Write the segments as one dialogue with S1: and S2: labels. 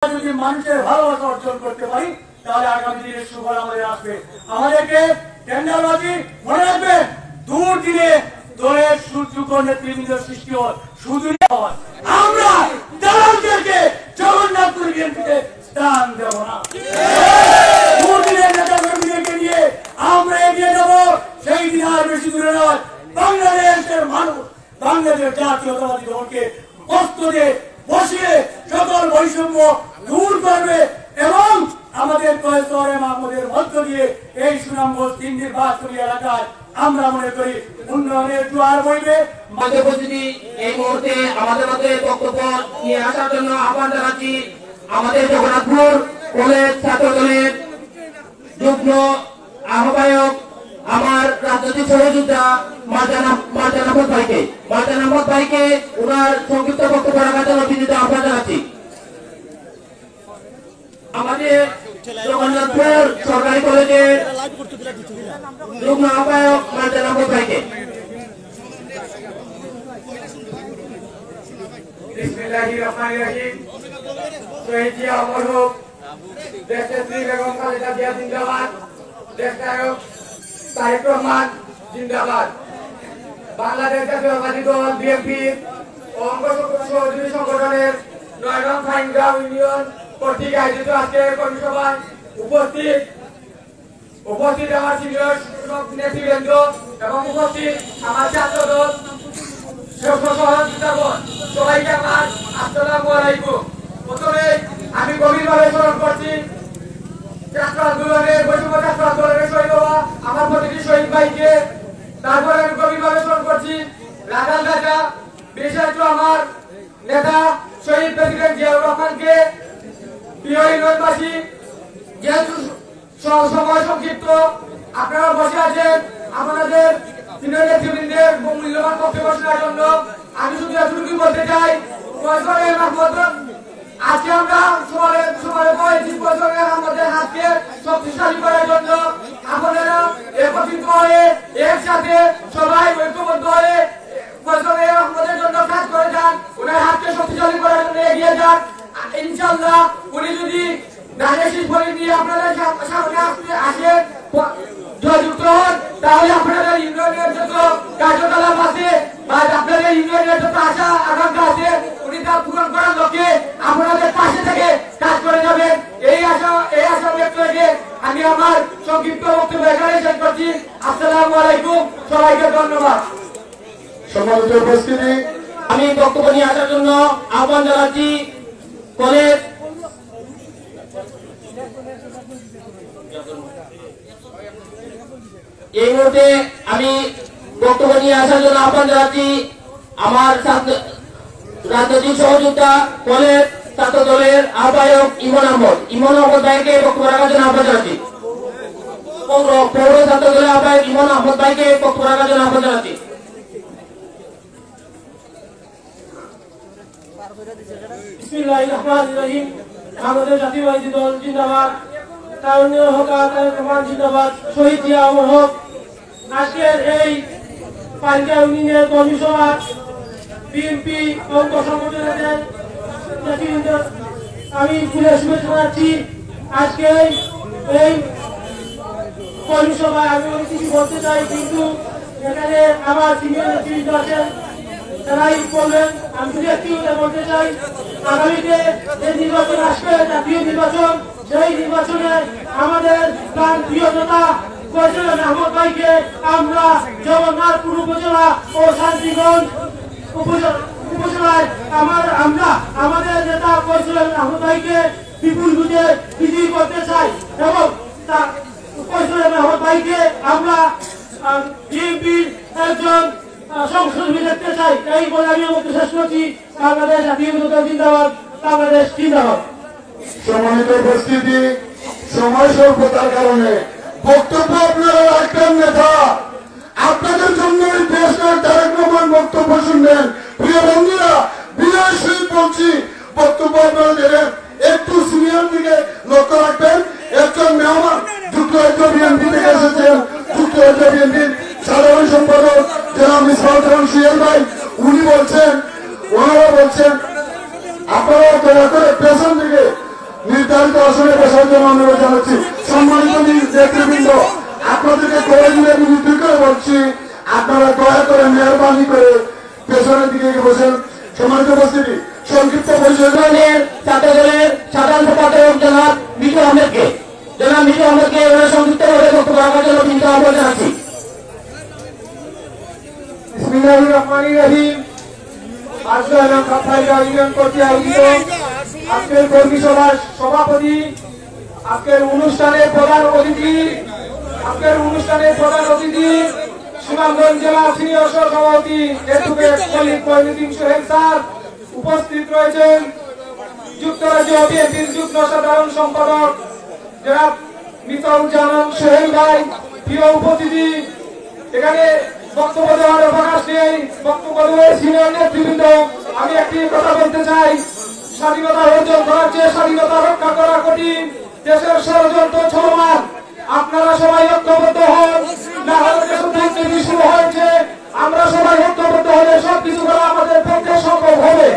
S1: যদি মানুষের ভালোবাসা অর্জন করতে পারি তাহলে আগামী দিনের সুফল আমাদের আসবে। আমাদেরকে টেন্ডারবাজি মনে রাখবেন, দূর দিনে দলের সুযোগ্য নেতৃবৃন্দ সৃষ্টি হয়, শুধু আমরা দালালদেরকে জগন্নাথপুর বিএনপিতে স্থান দেব না। দূর দিনের নেতা কর্মীদেরকে নিয়ে আমরা এগিয়ে যাব, সেই দিন আর বেশি দূরে নয়। বাংলাদেশের মানুষ বাংলাদেশ জাতীয়তাবাদী দলকে অস্ত্র দিয়ে বসিয়ে সকল বৈষম্য দূর করবে এবং আমাদের কয়েকরে মাহমুদের মধ্য দিয়ে এই সুনামগঞ্জ তিন নির্বাচনী এলাকায় আমরা মনে করি উন্নয়নের জোয়ার বইবে।
S2: এই মুহূর্তে আমাদের মধ্যে বক্তব্য নিয়ে আসার জন্য আহ্বান জানাচ্ছি আমাদের জগন্নাথপুর কলেজ ছাত্র দলের যুগ্ম আহ্বায়ক আমার রাজনৈতিক সহযোদ্ধা মারজান আহমদ ভাইকে ওনার সংক্ষিপ্ত বক্তব্য রাখার জন্য বিনীত আহ্বান জানাচ্ছি। আমাদের জগন্নাথপুর সরকারি কলেজের যুগ্ম আহ্বায়ক মারজান আহমদ ভাইকে।
S1: বিসমিল্লাহির রহমানির রহিম। শহীদ জিয়া অমর হোক, দেশনেত্রী বেগম খালেদা জিয়া জিন্দাবাদ, দেশনায়ক তারেক রহমান জিন্দাবাদ। বাংলাদেশ জাতীয়তাবাদী দল বিএনপির অঙ্গ সহযোগী সংগঠনের ৯ নং খাইনগাঁও ইউনিয়ন কর্তৃক আয়োজিত আজকের কর্মী সভায় উপস্থিত আমার সিনিয়র নেতৃবৃন্দ এবং উপস্থিত আমার ছাত্র দল সবাইকে আমার আসসালামু আলাইকুম। প্রথমে আমি গভীরভাবে স্মরণ করছি ছাত্র আন্দোলনের বৈষম্য ছাত্র আন্দোলনের শহীদ হওয়া আমার প্রতিটি শহীদ ভাইকে। তারপরে আমি গভীরভাবে স্মরণ করছি রাখাল রাজা বিশেষ আমার নেতা শহীদ প্রেসিডেন্ট জিয়াউর রহমানকে। প্রিয় ইউনিয়নবাসী, যেহেতু সময় সংক্ষিপ্ত, আপনারা বসে আছেন আপনাদের সিনিয়র নেতৃবৃন্দের মূল্যবান বক্তব্য শোনার জন্য আমি শুধু এতটুকু বলতে চাই, আজকে আমরা সমারে পড়েছি আমাদের হাতকে শক্তিশালী করার জন্য আপনারা একত্রিত হয়ে একসাথে সবাই ঐক্যবদ্ধ হয়ে আমাদের জন্য কাজ করে যান, ওনার হাতকে শক্তিশালী করার জন্য এগিয়ে যান। ইনশাআল্লাহ উনি যদি রাজেশী বলি দিয়ে আপনাদের সামনে আসে যুক্ত হন, তাহলে আপনাদের ইউনিয়নের যত কার্যকলাপ আছে বা আপনাদের ইউনিয়নের যত আশা আকাঙ্ক্ষা আছে উনি তা পূরণ করার লক্ষ্যে আপনাদের পাশে থেকে কাজ করে যাবেন। এই আশা ব্যক্ত রেখে আমি আমার সংক্ষিপ্ত বক্তব্য এখানে শেষ করছি। আসসালামু আলাইকুম, সবাইকে ধন্যবাদ।
S3: সম্মানিত উপস্থিতি,
S2: আমি বক্তব্য নিয়ে আসার জন্য আহ্বান জানাচ্ছি কলেজ এই মুহূর্তে আমি বক্তব্য নিয়ে আসার জন্য আহ্বান জানাচ্ছি আমার রাজনৈতিক সহযোগিতা কলেজ ছাত্র দলের আহ্বায়ক ইমন আহমদ ভাইকে বক্তব্য রাখার জন্য আহ্বান জানাচ্ছি। পৌর ছাত্র দলের আহ্বায়ক ইমন আহমদ ভাইকে বক্তব্য রাখার জন্য আহ্বান জানাচ্ছি।
S4: বিসমিল্লাহির রহমানির রহিম। বাংলাদেশ জাতীয়তাবাদী দল জিন্দাবাদ, তারুণ্য হকা তারেক রহমান জিন্দাবাদ, শহীদ জিয়া অমর হোক। আজকের এই পাইকা ইউনিয়নের কর্মী সভা বিএনপি অঙ্গ সংগঠনের নেতৃবৃন্দ আমি ফুলের শুভেচ্ছা জানাচ্ছি। আজকে এই কর্মী সভায় আমি অনেক কিছু বলতে চাই, কিন্তু এখানে আমার সিনিয়র নেতৃবৃন্দ আছেন, তারাই বলবেন। আমি শুধু একটি কথা বলতে চাই, আগামীতে যে নির্বাচন আসবে জাতীয় নির্বাচন, সেই নির্বাচনে আমাদের প্রাণ প্রিয় নেতা ফয়জুল আহমদ ভাইকে আমরা জগন্নাথপুর উপজেলা ও শান্তিগঞ্জ উপজেলায় আমরা আমাদের নেতা ফয়জুল আহমদ ভাইকে বিপুল ভোটে বিজয়ী করতে চাই এবং ফয়জুল আহমদ ভাইকে আমরা বিএনপির একজন সংসদে দেখতে চাই। এই বলে আমি আমাকে শেষ করছি। বাংলাদেশ জাতীয়তাবাদী দল জিন্দাবাদ, বাংলাদেশ জিন্দাবাদ।
S3: সম্মানিত উপস্থিতি, সময় স্বল্পতার কারণে বক্তব্য আপনারা রাখবেন নেতা, আপনাদের জন্য এই দেশের তারেক রহমান বক্তব্য শুনবেন। প্রিয় বন্ধুরা, বিনয় সহিত বলছি, বক্তব্য আপনারা দেবেন, একটু সিনিয়র দিকে লক্ষ্য রাখবেন। একজন মেহমান যুক্তরাজ্য বিএনপি থেকে এসেছেন, যুক্তরাজ্য বিএনপির সাধারণ সম্পাদক জনাব মিসবাউল সুহেল ভাই, উনি বলছেন, ওনারা বলছেন আপনারা দয়া করে পেছন দিকে নির্ধারিত আসনে বসার জন্য অনুরোধ জানাচ্ছি। সম্মানিত নেতৃবৃন্দ, আপনাদেরকে করে দিলে বিরুদ্ধে করে বলছি, আপনারা দয়া করে মেহরবানি করে পেছনের দিকে বসেন। সম্মানিত উপস্থিতি, সংক্ষিপ্ত পরিচয়
S2: ছাত্র দলের সাধারণ সম্পাদক জনাব মিঠু আহমেদকে সংক্ষিপ্তভাবে বক্তব্য রাখার জন্য চিন্তা আহ্বান জানাচ্ছি।
S4: বিসমিল্লাহির রহমানির রহিম। আজকে এবং খাতড়াইল ইউনিয়ন কর্তৃক আয়োজিত আজকের কর্মী সভার সভাপতি, আজকের অনুষ্ঠানের প্রধান অতিথি সুনামগঞ্জ জেলা সিনিয়র সহসভাপতি এডভোকেট খলিল মঈনুদ্দিন সোহেল স্যার, উপস্থিত রয়েছেন যুক্তরাজ্য বিএনপির যুগ্ম সাধারণ সম্পাদক জনাব মিতাউল জামান সোহেল ভাই, প্রিয় উপস্থিতি, এখানে বক্তব্য দেওয়ার অবকাশ নেই। বক্তব্য দেওয়ার সিনিয়র নেতৃবৃন্দ, আমি একটি কথা বলতে চাই। স্বাধীনতা অর্জন করার চেয়ে স্বাধীনতা রক্ষা করা কঠিন। দেশের ষড়যন্ত্র চলমান, আপনারা সবাই ঐক্যবদ্ধ হন, না হলে দেশের দুর্নীতি শুরু হয়েছে। আমরা সবাই ঐক্যবদ্ধ হলে সবকিছু করা আমাদের পক্ষে সম্ভব হবে।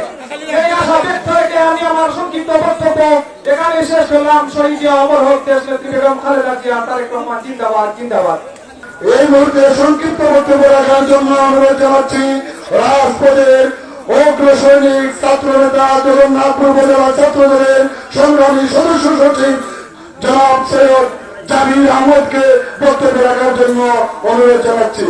S4: এই আশা ব্যক্ত রেখে আমি আমার সংক্ষিপ্ত বক্তব্য এখানে শেষ করলাম। শহীদ অমর হোক দেশ নেত্রী বেগম খালেদা জিয়া, তারেক রহমান জিন্দাবাদ জিন্দাবাদ।
S3: এই মুহূর্তে সংক্ষিপ্ত বক্তব্য রাখার জন্য অনুরোধ জানাচ্ছি রাজপথের অগ্র সৈনিক ছাত্র নেতা জগন্নাথপুর উপজেলা ছাত্র দলের সংগ্রামী সদস্য সচিব জনাব সৈয়দ জাবির আহমদকে বক্তব্য রাখার জন্য অনুরোধ জানাচ্ছি।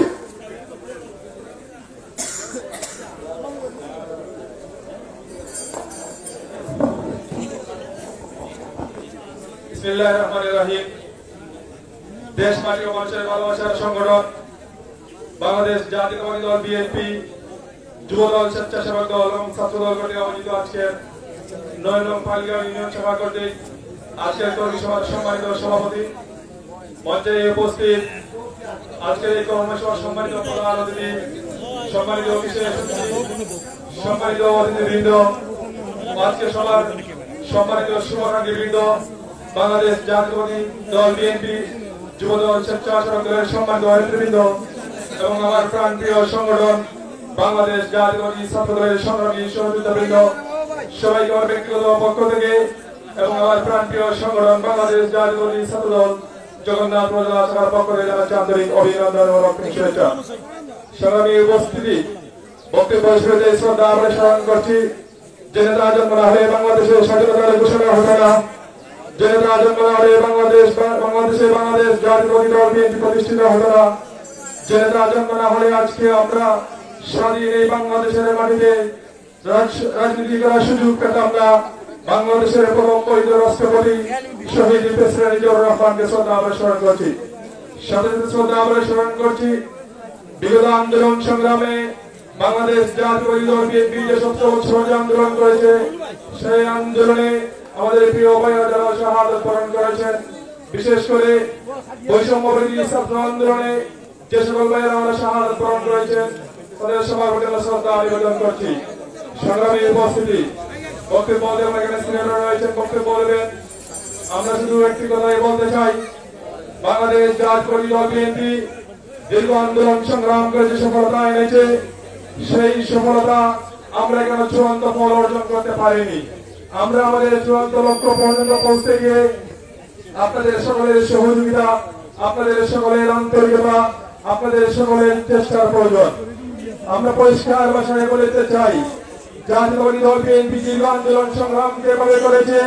S5: বিসমিল্লাহির রহমানির রহিম। দেশ মাটি ও মানুষের ভালোবাসার সংগঠন বাংলাদেশ জাতীয়তাবাদী দল বিএনপি, যুবদল, স্বেচ্ছাসেবক দল এবং ছাত্র দল কর্তৃক আয়োজিত আজকের ৯ নং পালিয়া ইউনিয়ন সভা কর্তৃক আজকের কর্মী সভার সম্মানিত সভাপতি, মঞ্চে উপস্থিত আজকের এই কর্মী সভার সম্মানিত প্রধান অতিথি, সম্মানিত বিশেষ অতিথি, সম্মানিত অতিথিবৃন্দ, আজকের সভার সম্মানিত শুভাকাঙ্ক্ষীবৃন্দ, বাংলাদেশ জাতীয়তাবাদী দল বিএনপি, যুবদল, স্বেচ্ছাসেবক দলের সম্মানিত নেতৃবৃন্দ এবং আমার প্রাণপ্রিয় সংগঠন বাংলাদেশ জাতীয়তাবাদী ছাত্র দলের সংগ্রামী সহযোদ্ধাবৃন্দ, সবাইকে আমার ব্যক্তিগত পক্ষ থেকে এবং আমার প্রাণপ্রিয় সংগঠন বাংলাদেশ জাতীয়তাবাদী ছাত্র দল জগন্নাথ উপজেলা শাখার পক্ষ থেকে জানাচ্ছি আন্তরিক অভিনন্দন ও রক্তিম শুভেচ্ছা। সংগ্রামী উপস্থিতি, বক্তব্য শুরুতে শ্রদ্ধা আমরা স্মরণ করছি যে নেতা জন্ম না হলে বাংলাদেশের স্বাধীনতার ঘোষণা হবে না, যে নেতা জন্ম না হলে বাংলাদেশ জাতীয়তাবাদী দল বিএনপি প্রতিষ্ঠিত হবে না, যে নেতা জন্ম না হলে আজকে আমরা স্বাধীন এই বাংলাদেশের মাটিতে রাজনীতি করার সুযোগ পেতাম না। বাংলাদেশের প্রথম বৈধ রাষ্ট্রপতি শহীদ প্রেসিডেন্ট জিয়াউর রহমানকে শ্রদ্ধা আমরা স্মরণ করছি। সাথে সাথে শ্রদ্ধা আমরা স্মরণ করছি বিগত আন্দোলন সংগ্রামে বাংলাদেশ জাতীয়তাবাদী দল বিএনপি যে 17 বছর আন্দোলন করেছে, সেই আন্দোলনে আমাদের প্রিয় ভাইরা যারা শাহাদাত বরণ করেছেন, বিশেষ করে বৈষম্য বিরোধী ছাত্র আন্দোলনে যে সকল ভাইরা আমরা শাহাদাত বরণ করেছেন, তাদের সবার প্রতি শ্রদ্ধা নিবেদন করছি। সংগ্রামী উপস্থিতি, বক্তব্য দেবেন এখানে সিনিয়ররা রয়েছেন, বক্তব্য দেবেন। আমরা শুধু একটি কথাই বলতে চাই, বাংলাদেশ জাতীয়তাবাদী দল বিএনপি দীর্ঘ আন্দোলন সংগ্রাম করে যে সফলতা এনেছে, সেই সফলতা আমরা এখানে চূড়ান্ত ফল অর্জন করতে পারিনি। আমরা আমাদের চূড়ান্ত লক্ষ্য পর্যন্ত পৌঁছতে গিয়ে আপনাদের সকলের সহযোগিতা, আপনাদের সকলের আন্তরিকতা, আপনাদের সকলের চেষ্টার প্রয়োজন। আমরা পরিষ্কার ভাষায় বলতে চাই, জাতীয়তাবাদী দল বিএনপি দীর্ঘ আন্দোলন সংগ্রাম যেভাবে করেছে,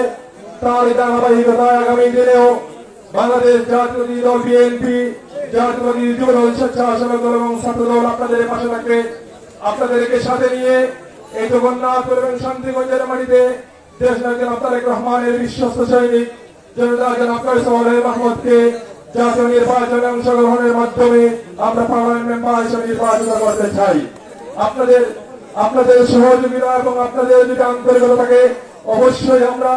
S5: তার ধারাবাহিকতায় আগামী দিনেও বাংলাদেশ জাতীয়তাবাদী দল বিএনপি, জাতীয়তাবাদী যুবদল, স্বেচ্ছাসেবক দল এবং ছাত্র দল আপনাদের পাশে থাকবে। আপনাদেরকে সাথে নিয়ে এই জগন্নাথপুর এবং শান্তিগঞ্জের মাটিতে দেশ নায়ক জনাব তারেক রহমানের বিশ্বস্ত সৈনিক জনতা জনাব কায়সার মাহমুদকে জাতীয় নির্বাচনে অংশগ্রহণের মাধ্যমে আমরা পার্লামেন্ট মেম্বার হিসেবে নির্বাচিত করতে চাই। আপনাদের সহযোগিতা এবং আপনাদের যদি আন্তরিকতা থাকে, অবশ্যই আমরা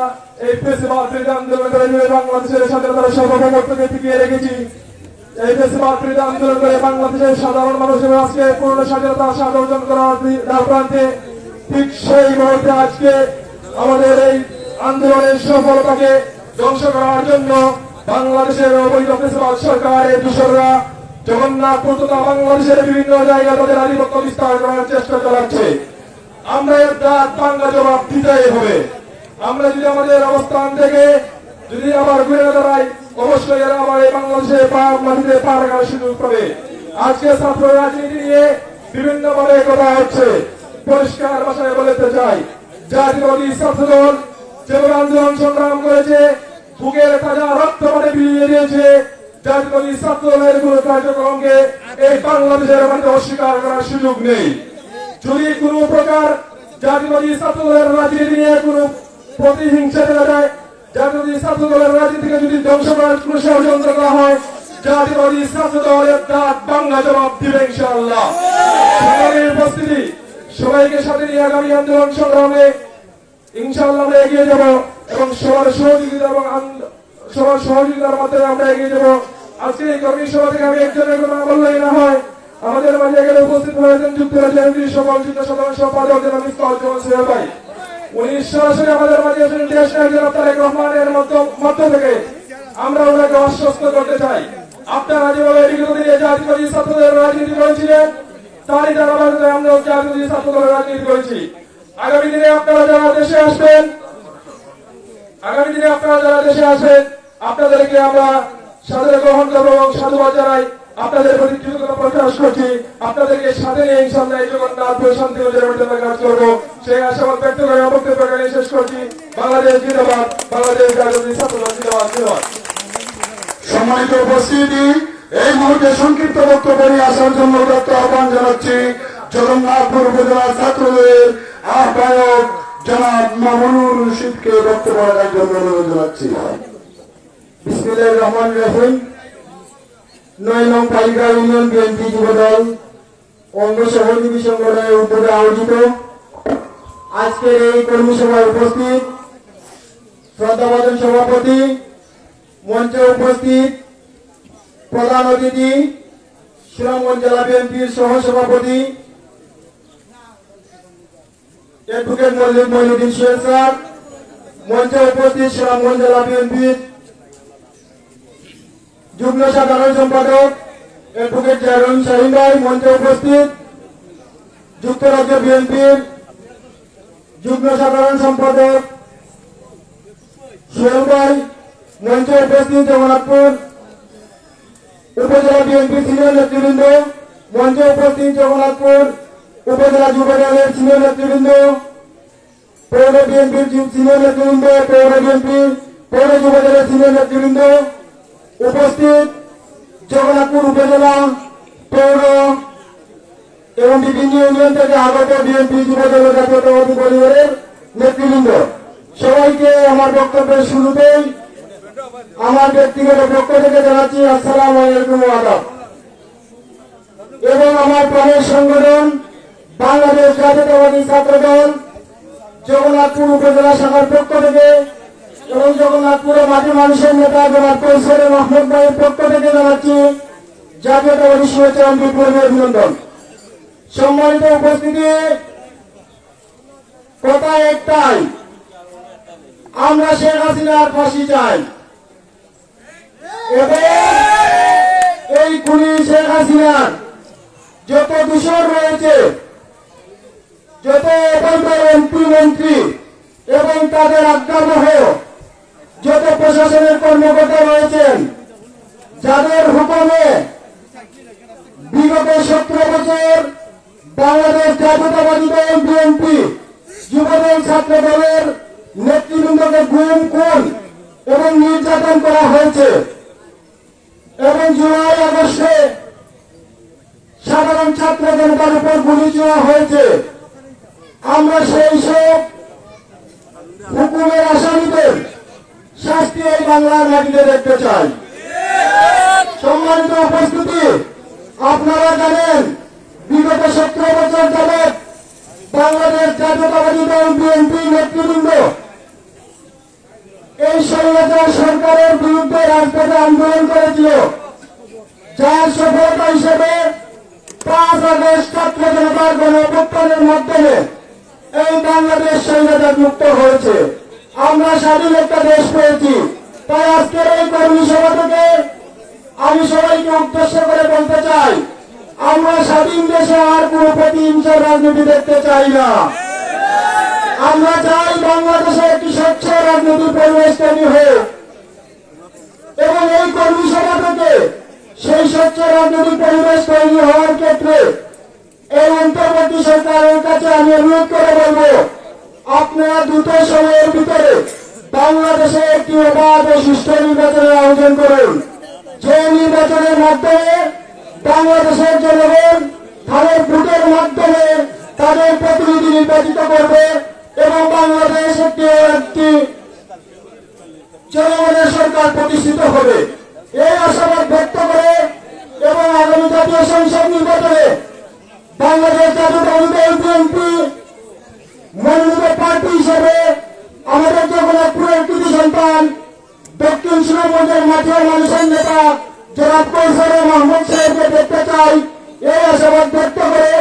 S5: এই ফেসিবাদ বিরোধী আন্দোলন করে বাংলাদেশের স্বাধীনতার সার্বভৌমত্বকে টিকিয়ে রেখেছি। এই ফেসিবাদ বিরোধী আন্দোলন করে বাংলাদেশের সাধারণ মানুষের আজকে পূর্ণ স্বাধীনতা স্বাদ অর্জন করার প্রান্তে, ঠিক সেই মুহূর্তে আজকে আমাদের এই আন্দোলনের সফলতাকে ধ্বংস করার জন্য বাংলাদেশের অবৈধ ফেসিবাদ সরকারের দূষররা জগন্নাথপুর তথা বাংলাদেশের বিভিন্ন জায়গায় তাদের আধিপত্য বিস্তার করার চেষ্টা চালাচ্ছে। আমরা এর দাঁত ভাঙা জবাব দিতেই হবে। আমরা যদি আমাদের অবস্থান থেকে যদি আবার ঘুরে দাঁড়াই, অবশ্যই এরা আবার এই বাংলাদেশে মাটিতে পা রাখার সুযোগ পাবে। আজকে ছাত্র রাজনীতি নিয়ে বিভিন্ন ভাবে কথা হচ্ছে। পরিষ্কার ভাষায় বলতে চাই, জাতীয়বাদী ছাত্রদল যেভাবে আন্দোলন সংগ্রাম করেছে, বুকের তাজা রক্ত পানি বিলিয়ে দিয়েছে, জাতীয়বাদী ছাত্রদলের কোন কার্যক্রমকে এই বাংলাদেশের মাটিতে অস্বীকার করার সুযোগ নেই। যদি কোন প্রকার জাতীয়বাদী ছাত্রদলের রাজনীতি নিয়ে কোন প্রতিহিংসা দেখা যায়, জাতীয়বাদী ছাত্রদলের রাজনীতিকে যদি ধ্বংস করার কোন ষড়যন্ত্র করা হয়, জাতীয়বাদী ছাত্রদলের ডাক বাংলা জবাব দিবে ইনশাআল্লাহ। সবাই উপস্থিতি, সবাইকে সাথে নিয়ে আগামী আন্দোলন সংগ্রামে ইনশাআল্লাহ আমরা এগিয়ে যাব এবং সবার সহযোগিতা এবং সবার সহযোগিতার মাধ্যমে আমরা এগিয়ে যাব। আজকে এই কর্মী সভা থেকে আমি একজনের কথা বললেই না হয়, আমাদের মাঝে এখানে উপস্থিত হয়েছেন যুক্তরাজ্যের সকল যুদ্ধ সাধারণ সম্পাদক জনাব মিফতাহুল জামান সোহেল ভাই। উনি সরাসরি আমাদের মাঝে এসেছেন দেশ নায়ক জনাব তারেক রহমানের মধ্য থেকে। আমরা ওনাকে আশ্বস্ত করতে চাই, আপনারা যেভাবে বিগত দিনে জাতীয়বাদী ছাত্রদের রাজনীতি করেছিলেন, তারই ধারাবাহিকতায় আমরা জাতীয়বাদী ছাত্রদলের রাজনীতি করেছি। আগামী দিনে আপনারা যারা দেশে আসবেন, আপনাদেরকে আমরা সাদরে গ্রহণ করবো এবং সাধুবাদ জানাই, আপনাদের প্রতি কৃতজ্ঞতা প্রকাশ করছি। আপনাদেরকে সাথে নিয়ে ইনশাআল্লাহ এই জগন্নাথ শান্তি কাজ করবো, সেই আশাবাদ ব্যক্ত করে বক্তব্য শেষ করছি। বাংলাদেশ জিন্দাবাদ, বাংলাদেশ জাতীয়তাবাদী ছাত্রদল জিন্দাবাদ।
S3: সম্মানিত উপস্থিতি, এই মুহূর্তে সংক্ষিপ্ত বক্তব্য নিয়ে আসার জন্য আহ্বান জানাচ্ছি জগন্নাথপুর উপজেলা ছাত্রদলের আহ্বায়ক জনাব মামুনুর রশিদকে বক্তব্য রাখার জন্য অনুরোধ জানাচ্ছি।
S6: বিসমিল্লাহির রহমানির রহিম। ৯ নং পালিকা ইউনিয়ন বিএনপি যুবদল অঙ্গ সহযোগী সংগঠনের উদ্যোগে আয়োজিত আজকের এই কর্মী সভায় উপস্থিত শ্রদ্ধাভাজন সভাপতি, মঞ্চে উপস্থিত প্রধান অতিথি, সুনামগঞ্জ জেলা বিএনপির সহসভাপতি অ্যাডভোকেট মঈনুদ্দিন সোহেল স্যার, মঞ্চে উপস্থিত সুনামগঞ্জ জেলা বিএনপির যুগ্ম সাধারণ সম্পাদক অ্যাডভোকেট জাহিরুল শাহীন ভাই, মঞ্চে উপস্থিত যুক্তরাজ্য বিএনপির যুগ্ম সাধারণ সম্পাদক সোহেল ভাই, মঞ্চে উপস্থিত জগন্নাথপুর উপজেলা বিএনপির সিনিয়র নেতৃবৃন্দ, মঞ্চে উপস্থিত জগন্নাথপুর উপজেলা যুব দলের সিনিয়র নেতৃবৃন্দ, পৌর বিএনপির সিনিয়র নেতৃবৃন্দ, পৌর বিএনপি পৌর যুব দলের সিনিয়র নেতৃবৃন্দ, উপস্থিত জগন্নাথপুর উপজেলা পৌর এবং বিভিন্ন ইউনিয়ন থেকে আগত বিএনপি যুব দল জাতীয়তাবাদী পরিবারের নেতৃবৃন্দ, সবাইকে আমার বক্তব্যের শুরুতেই আমার ব্যক্তিগত পক্ষ থেকে জানাচ্ছি আসসালামু আলাইকুম ওয়া আদাব। এবং আমার প্রাণের সংগঠন বাংলাদেশ জাতীয়তাবাদী ছাত্রদল জগন্নাথপুর উপজেলা শাখার পক্ষ থেকে এবং জগন্নাথপুরের মাটি মানুষের নেতা জনাব কৈশোর মাহমুদ ভাইয়ের পক্ষ থেকে জানাচ্ছি জাতীয়তাবাদী শুভেচ্ছা এবং বিপ্লবী অভিনন্দন। সম্মানিত উপস্থিতি, কথা একটাই, আমরা শেখ হাসিনার ফাঁসি চাই এবং এই খুনি শেখ হাসিনার যত দূষণ রয়েছে, যত এমপি মন্ত্রী এবং তাদের আজ্ঞাবহ যত প্রশাসনের কর্মকর্তা রয়েছেন, যাদের হুকুমে বিগত 17 বছর বাংলাদেশ জাতীয়তাবাদী দল বিএনপি যুবদল ছাত্র দলের নেতৃবৃন্দকে গুম, খুন এবং নির্যাতন করা হয়েছে এবং জুলাই আগস্টে সাধারণ ছাত্র জনতার উপর গুলি ছোড়া হয়েছে। আমরা সেই সব হুকুমের আসামিদের শাস্তি এই বাংলার মাটিতে দেখতে চাই। সম্মানিত উপস্থিতি, আপনারা জানেন বিগত 17 বছর যাবৎ বাংলাদেশ জাতীয়তাবাদী দল বিএনপি নেতৃবৃন্দ এই স্বৈরাচার সরকারের বিরুদ্ধে রাজপথে আন্দোলন করেছিল, যার সফলতা হিসেবে 5 আগস্ট ছাত্র জনতার গণঅভ্যুত্থানের মাধ্যমে এই বাংলাদেশ স্বৈরাচার মুক্ত হয়েছে। আমরা স্বাধীন একটা দেশ পেয়েছি। তাই আজকের এই কর্মী সভা থেকে আমি সবাইকে উদ্দেশ্য করে বলতে চাই, আমরা স্বাধীন দেশে আর কোন প্রতিহিংসার রাজনীতি দেখতে চাই না। আমরা চাই বাংলাদেশে একটি স্বচ্ছ রাজনৈতিক পরিবেশ তৈরি হোক এবং এই কর্মী সভা থেকে সেই স্বচ্ছ রাজনৈতিক পরিবেশ তৈরি হওয়ার ক্ষেত্রে এই অন্তর্বর্তী সরকারের কাছে আমি অনুরোধ করে বলব, আপনারা দ্রুত সময়ের ভিতরে বাংলাদেশে একটি অবাধ ও সুষ্ঠু নির্বাচনের আয়োজন করুন, যে নির্বাচনের মাধ্যমে বাংলাদেশের জনগণ তাদের ভোটের মাধ্যমে তাদের প্রতিনিধি নির্বাচিত করবে এবং বাংলাদেশ একটি জনগণের সরকার প্রতিষ্ঠিত হবে। এই আশাবাদ ব্যক্ত করে এবং আগামী জাতীয় সংসদ নির্বাচনে বাংলাদেশ জাতীয়তাবাদী দল বিএনপি মনোনীত প্রার্থী হিসেবে আমাদের জগন্নাথপুরের কৃতি সন্তান দক্ষিণ সুনামগঞ্জের মাটির মানুষের নেতা জনাব কৌশল মাহমুদ সাহেবকে দেখতে চাই, এই আশাবাদ ব্যক্ত করে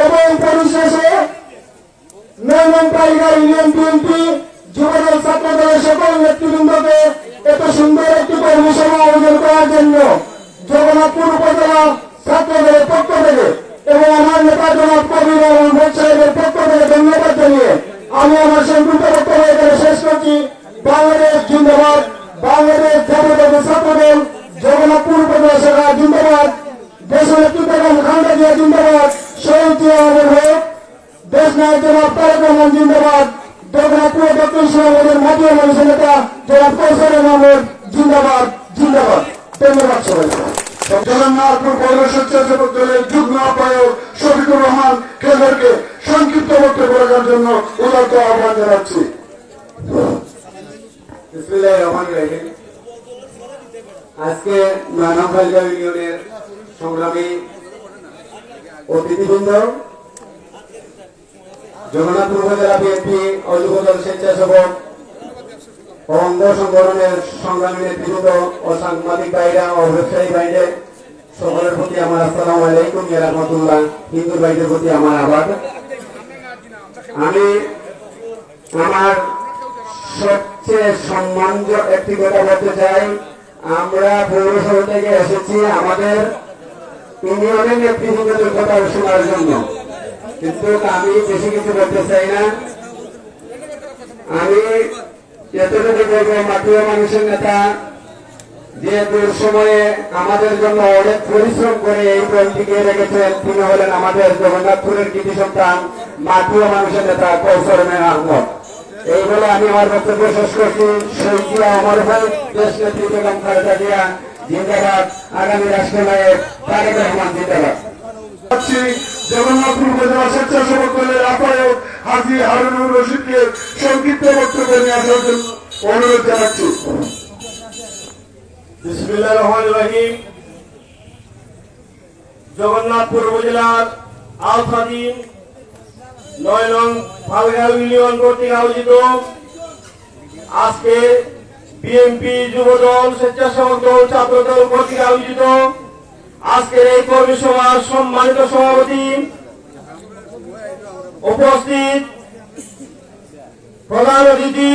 S6: এবং পরিশেষে ৯ নং টাইগার ইউনিয়ন বিএনপি যুবদল ছাত্রদলের সকল নেতৃবৃন্দকে এত সুন্দর একটি কর্মসভা আয়োজন করার জন্য জগন্নাথপুর উপজেলা ছাত্রদলের পক্ষ থেকে এবং আমার নেতা জনাব কবির রহমান সাহেবের পক্ষ থেকে ধন্যবাদ জানিয়ে আমি আমার সংক্ষিপ্ত বক্তব্য এখানে শেষ করছি। বাংলাদেশ জিন্দাবাদ, বাংলাদেশ জাতীয়তাবাদী ছাত্রদল জগন্নাথপুর উপজেলা শাখা জিন্দাবাদ, দেশনেত্রী বেগম খালেদা জিয়া জিন্দাবাদ, শহীদ জিয়া হক, দেশ নায়ক জনাব তারেক রহমান জিন্দাবাদ, জগন্নাথপুর দক্ষিণ সুনামগঞ্জের মাটির মানুষের নেতা জনাব কৌশল মাহমুদ জিন্দাবাদ জিন্দাবাদ। ধন্যবাদ সবাইকে।
S3: জগন্নাথপুর পৌর স্বেচ্ছাসেবক দলের যুগ্ম আহ্বায়ক শফিকুর রহমান খেজরকে সংক্ষিপ্ত বক্তব্য রাখার জন্য উদাত্ত আহ্বান জানাচ্ছি।
S7: বিসমিল্লাহির রহমানির রহিম। আজকে ৯ নং টাইগার ইউনিয়নের সংগ্রামী অতিথিবৃন্দ, জগন্নাথপুর উপজেলা বিএনপি ও যুবদল স্বেচ্ছাসেবক ও অঙ্গ সংগঠনের সংগ্রামী নেতৃবৃন্দ ও সাংবাদিক ভাইরা ও ব্যবসায়ী ভাইদের সকলের প্রতি আমার আসসালামু আলাইকুম ওয়া রাহমাতুল্লাহ। হিন্দু ভাইদের প্রতি আমার আবার আমি আমার সবচেয়ে সম্মানজনক একটি কথা বলতে চাই। আমরা পৌরসভা থেকে এসেছি আমাদের ইউনিয়নের নেতৃবৃন্দের কথা শোনার জন্য, কিন্তু আমি বেশি কিছু বলতে চাই না। আমি এতটুকু বলবো, মাটির মানুষের নেতা যে দুঃসময়ে আমাদের জন্য অনেক পরিশ্রম করে এই দল টিকিয়ে রেখেছেন, তিনি হলেন আমাদের জগন্নাথপুরের কৃতি সন্তান মাটির মানুষের নেতা কৌশল আহমদ। এই বলে আমি আমার বক্তব্য শেষ করছি। শহীদ জিয়া অমর ভাই, দেশ নেত্রী বেগম খালেদা জিয়া জিন্দাবাদ, আগামী রাষ্ট্রনায়ক তারেক রহমান জিন্দাবাদ।
S3: জগন্নাথপুর উপজেলা স্বেচ্ছাসেবক দলের আহ্বায়ক হাজী হারুনুর রশিদকে সংক্ষিপ্ত বক্তব্য নিয়ে আসার জন্য অনুরোধ জানাচ্ছি।
S1: বিসমিল্লাহির রহমানির রহিম। জগন্নাথপুর উপজেলার আওতাধীন ৯ নং ফালগাঁও ইউনিয়ন কর্তৃক আয়োজিত আজকে বিএনপি যুবদল স্বেচ্ছাসেবক দল ছাত্রদল কর্তৃক আয়োজিত আজকের এই কর্মী সভার সম্মানিত সভাপতি, উপস্থিত প্রধান অতিথি,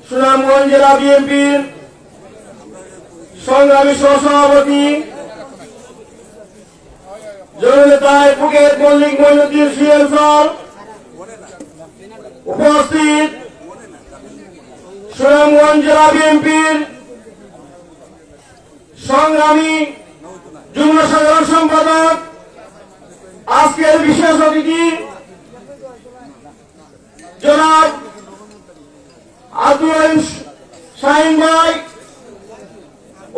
S1: সুনামগঞ্জ জেলা বিএনপির সংগ্রামী সহসভাপতি জননেতা advocate Mallik Moinuddin CM sir, উপস্থিত সুনামগঞ্জ জেলা বিএনপির সংগ্রামী যুগ্ম সাধারণ সম্পাদক, আজকের বিশেষ অতিথি জনাব আব্দুল রহিম শাহিন ভাই,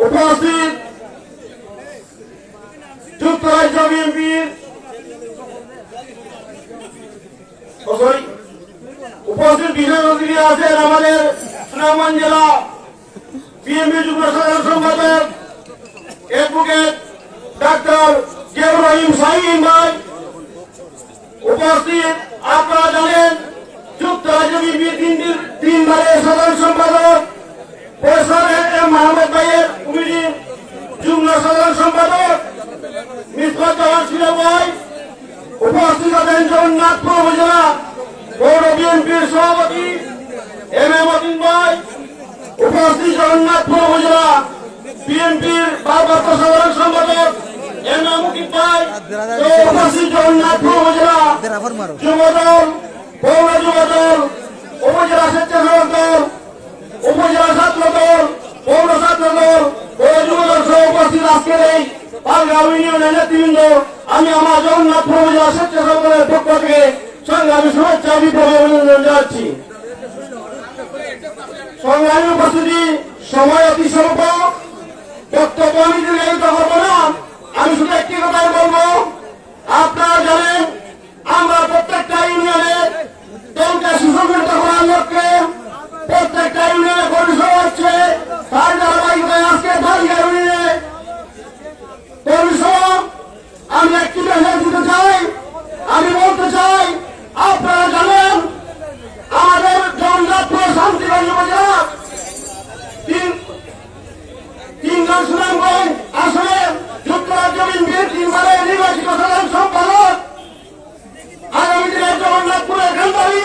S1: উপস্থিত যুক্তরাজ্য বিএনপির উপস্থিত বিশেষ অতিথি আছেন আমাদের সুনামগঞ্জ জেলা বিএনপি যুগ্ম সাধারণ সম্পাদক অ্যাডভোকেট ডাক্তার জিয়াউর রহিম শাহিন ভাই, উপস্থিত আপনারা জানেন যুক্তরাজ্য বিএনপির 3 বারের সাধারণ সম্পাদক প্রফেসর এম মাহমুদ ভাইয়ের কমিটির যুগ্ম সাধারণ সম্পাদক মিসবাহ জামান সিরাজ ভাই, উপস্থিত আছেন জগন্নাথপুর উপজেলা পৌর বিএনপির সভাপতি এম এ মতিন ভাই, উপস্থিত জগন্নাথপুর উপজেলা বিএনপির ভারপ্রাপ্ত সাধারণ সম্পাদক এর নাম মুকিব ভাই উপস্থিত জগন্নাথপুর উপজেলা যুবদল পৌর যুবদল উপজেলা স্বেচ্ছাসেবক দল উপজেলা ছাত্র দল পৌর ছাত্র দল পৌর যুবদল সহ উপস্থিত আজকের এই পালগাঁও ইউনিয়নের নেতৃবৃন্দ আমি আমার জগন্নাথপুর উপজেলা স্বেচ্ছাসেবক দলের পক্ষ থেকে সংগ্রামী শুভেচ্ছা বিপ্লবী অভিনন্দন জানাচ্ছি। সংগ্রামী উপস্থিতি সময় অতি স্বল্প, বক্তব্য আমি দীর্ঘায়িত করব না। আমি শুধু একটি কথাই বলবো, আপনারা জানেন আমরা প্রত্যেকটা ইউনিয়নে দলকে সুসংগঠিত করার লক্ষ্যে প্রত্যেকটা ইউনিয়নে কর্মী সভা হচ্ছে। তার ধারাবাহিকতায় আজকে ঢালিয়া ইউনিয়নে কর্মী সভা। আমি একটি মেসেজ দিতে চাই, আমি বলতে চাই, আপনারা জানেন আমাদের জগন্নাথপুর শান্তিগঞ্জ উপজেলা তিনজন সুনামগঞ্জ আসলে যুক্তরাজ্য বিএনপির 3 বারের নির্বাচিত সাধারণ সম্পাদক আগামী দিনে জগন্নাথপুরের কান্দারি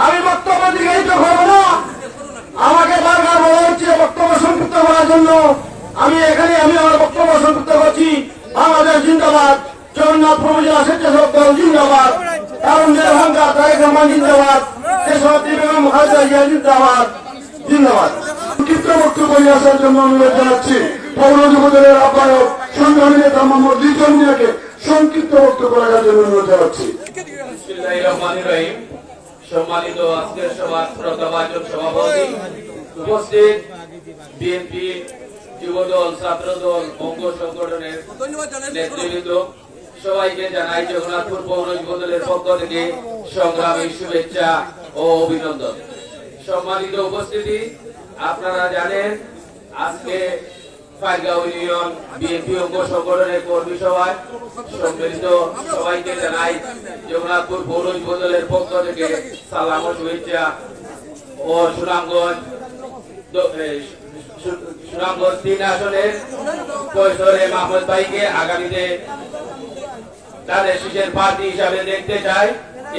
S1: আমি বক্তব্য দীর্ঘায়িত করব না। আমাকে বারবার বলা হচ্ছে বক্তব্য সংক্ষিপ্ত করার জন্য। আমি আমার বক্তব্য সংক্ষিপ্ত করছি। বাংলাদেশ জিন্দাবাদ, জগন্নাথপুর উপজেলা স্বেচ্ছাসেবক দল জিন্দাবাদ, তারুণ্যের অহংকার তারেক রহমান জিন্দাবাদ, দেশনেত্রী বেগম খালেদা জিয়া জিন্দাবাদ জিন্দাবাদ।
S3: সংক্ষিপ্ত বক্তব্য নিয়ে আসার জন্য অনুরোধ জানাচ্ছি পৌর যুবদলের আহ্বায়ক সংগ্রামী নেতা মোহাম্মদ লিটন মিয়াকে সংক্ষিপ্ত বক্তব্য রাখার জন্য অনুরোধ জানাচ্ছি।
S2: বিসমিল্লাহির রহমানির রহিম। সম্মানিত আজকের সভার প্রধান সভাপতি, উপস্থিত বিএনপি যুবদল, ছাত্রদল, অঙ্গ সংগঠনের নেতৃবৃন্দ, সবাইকে জানাই জগন্নাথপুর পৌর যুবদলের পক্ষ থেকে সংগ্রামী শুভেচ্ছা ও অভিনন্দন। সম্মানিত উপস্থিতি, আপনারা জানেন আজকে পালগাঁও ইউনিয়ন বিএনপি অঙ্গ সংগঠনের কর্মী সভায় সম্মিলিত সবাইকে জানাই জগন্নাথপুর পৌর যুবদলের পক্ষ থেকে সালাম ও শুভেচ্ছা ও সুনামগঞ্জ 3 আসনের কৈশোরে মাহমুদ ভাইকে আগামীতে তাদের শীষের প্রার্থী হিসাবে দেখতে চাই।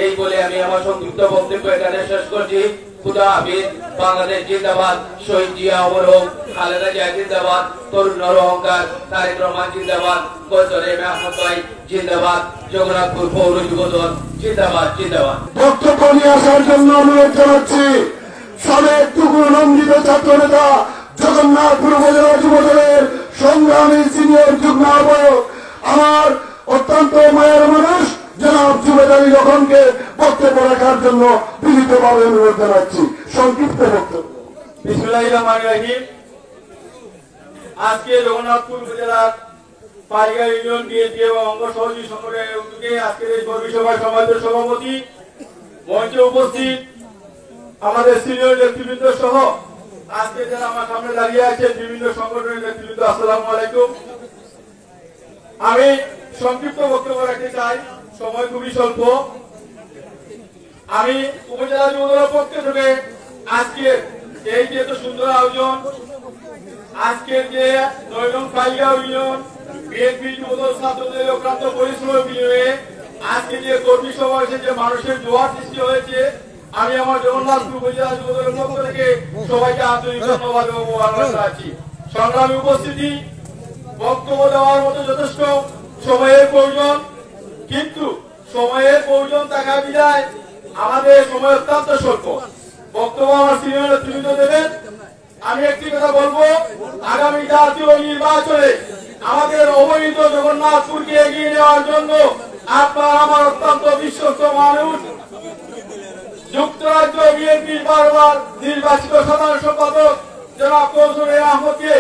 S2: এই বলে আমি আমার সংক্ষিপ্ত বক্তব্য এখানে শেষ করছি। খুদা হাফিজ। বাংলাদেশ জিন্দাবাদ, শহীদ জিয়া অমর হোক, খালেদা জিয়া জিন্দাবাদ, তরুণের অহংকার তারেক রহমান জিন্দাবাদ, কৈশোরে মাহমুদ ভাই জিন্দাবাদ, জগন্নাথপুর পৌর যুবদল জিন্দাবাদ জিন্দাবাদ।
S3: বক্তব্য নিয়ে আসার জন্য অনুরোধ জানাচ্ছি সাবেক টুকরো নন্দিত ছাত্র নেতা জগন্নাথপুর উপজেলা যুবদলের সংগ্রামী সিনিয়র যুগ্ম আহ্বায়ক আমার অত্যন্ত মায়ের মানুষ জনাব জুবেদ আলী লখনকে বক্তব্য রাখার জন্য বিনীতভাবে অনুরোধ জানাচ্ছি। সংক্ষিপ্ত বক্তব্য।
S1: বিসমিল্লাহির রহমানির রহিম। আজকে জগন্নাথপুর উপজেলার পালগাঁও ইউনিয়ন বিএনপি এবং অঙ্গ সহযোগী সংগঠনের উদ্যোগে আজকের এই কর্মী সভায় সম্মানিত সভাপতি, মঞ্চে উপস্থিত আমাদের সিনিয়র নেতৃবৃন্দ সহ আজকে যারা আমার সামনে দাঁড়িয়ে আছেন বিভিন্ন সংগঠনের নেতৃবৃন্দ, আসসালামু আলাইকুম। আমি সংক্ষিপ্ত বক্তব্য রাখতে চাই, সময় খুবই স্বল্প। আমি উপজেলা যুবদলের পক্ষ থেকে আজকের এই যে এত সুন্দর আয়োজন, আজকের যে 9 নং পালগাঁও ইউনিয়ন বিএনপি যুবদল ছাত্রদের অক্লান্ত পরিশ্রমের বিনিময়ে আজকে যে কর্মী সভা হয়েছে, যে মানুষের জোয়ার সৃষ্টি হয়েছে, আমি আমার জগন্নাথপুর উপজেলা যুবদলের পক্ষ থেকে সবাইকে আন্তরিক ধন্যবাদ ও মোবারকবাদ জানাচ্ছি। সংগ্রামী উপস্থিতি, বক্তব্য দেওয়ার মতো যথেষ্ট সময়ের প্রয়োজন, কিন্তু সময়ের প্রয়োজন থাকা বিধায় আমাদের সময় অত্যন্ত স্বল্প। বক্তব্য আমার সিনিয়র নেতৃবৃন্দ দেবেন। আমি একটি কথা বলবো, আগামী জাতীয় নির্বাচনে আমাদের অবৈধ জগন্নাথপুরকে এগিয়ে নেওয়ার জন্য আপনার আমার অত্যন্ত বিশ্বস্ত মানুষ যুক্তরাজ্য বিএনপির বারবার নির্বাচিত সাধারণ সম্পাদক জনাব কৌশলে আহমদকে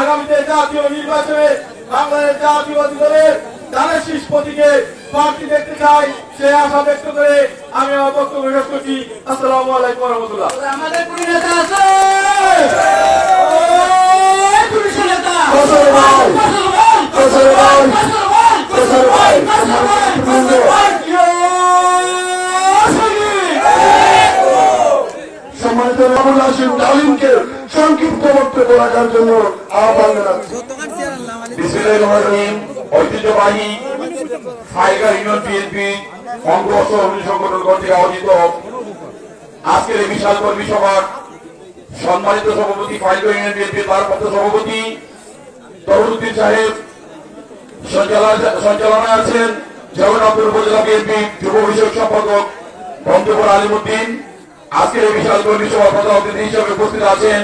S1: আগামীতে জাতীয় নির্বাচনে বাংলাদেশ জাতীয়বাদী দলের ধানের শীষ প্রতীকে প্রার্থী দেখতে চাই, সে আশা ব্যক্ত করে আমি আমার বক্তব্য শেষ করছি। আসসালামু আলাইকুম ওয়া রাহমাতুল্লাহ। আমাদের কোন নেতা আছে?
S3: সম্মানিত রাহুল হাসিম ডালিমকে সংক্ষিপ্ত বক্তব্য রাখার জন্য আহ্বান জানাচ্ছি।
S5: বিসমিল্লাহির রহমানির রহিম। ঐতিহ্যবাহী পালগাঁও ইউনিয়ন বিএনপি অঙ্গ সহযোগী সংগঠন কর্তৃক আয়োজিত
S8: আজকের এই বিশাল কর্মী সভার সম্মানিত সভাপতি ফাইল ইউনিয়ন বিএনপির ভারপ্রাপ্ত সভাপতি তরুদ্দিন সাহেব, সঞ্চালনায় আছেন জগন্নাথপুর উপজেলা বিএনপি যুব বিষয়ক সম্পাদক বন্ধুপুর আলিমুদ্দিন। আজকের এই বিশাল কর্মী সভার প্রধান অতিথি হিসেবে উপস্থিত আছেন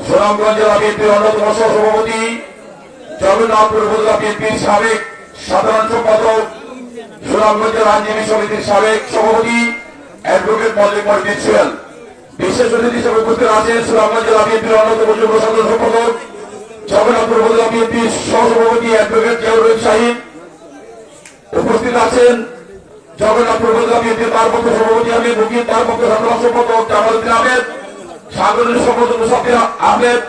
S8: সুনামগঞ্জ জেলা বিএনপির অন্যতম সহসভাপতি, জগন্নাথপুর উপজেলা বিএনপির সাবেক সাধারণ সম্পাদক, সুনামগঞ্জ জেলা আইনজীবী সমিতির সাবেক সভাপতি অ্যাডভোকেট মল্লিক মহিউদ্দিন সোহেল। বিশেষ অতিথি হিসেবে উপস্থিত আছেন সুনামগঞ্জ জেলা বিএনপির অন্যতম যুব সাধারণ সম্পাদক, জগন্নাথপুর উপজেলা বিএনপির সহসভাপতি অ্যাডভোকেট জিয়াউর রহিম শাহীন। উপস্থিত আছেন জগন্নাথপুর উপজেলা বিএনপির ভারপ্রাপ্ত সভাপতি আমির মুকিম, ভারপ্রাপ্ত সাধারণ সম্পাদক জামালউদ্দিন আহমেদ, সাংগঠনিক সম্পাদক মুসাফির আহমেদ,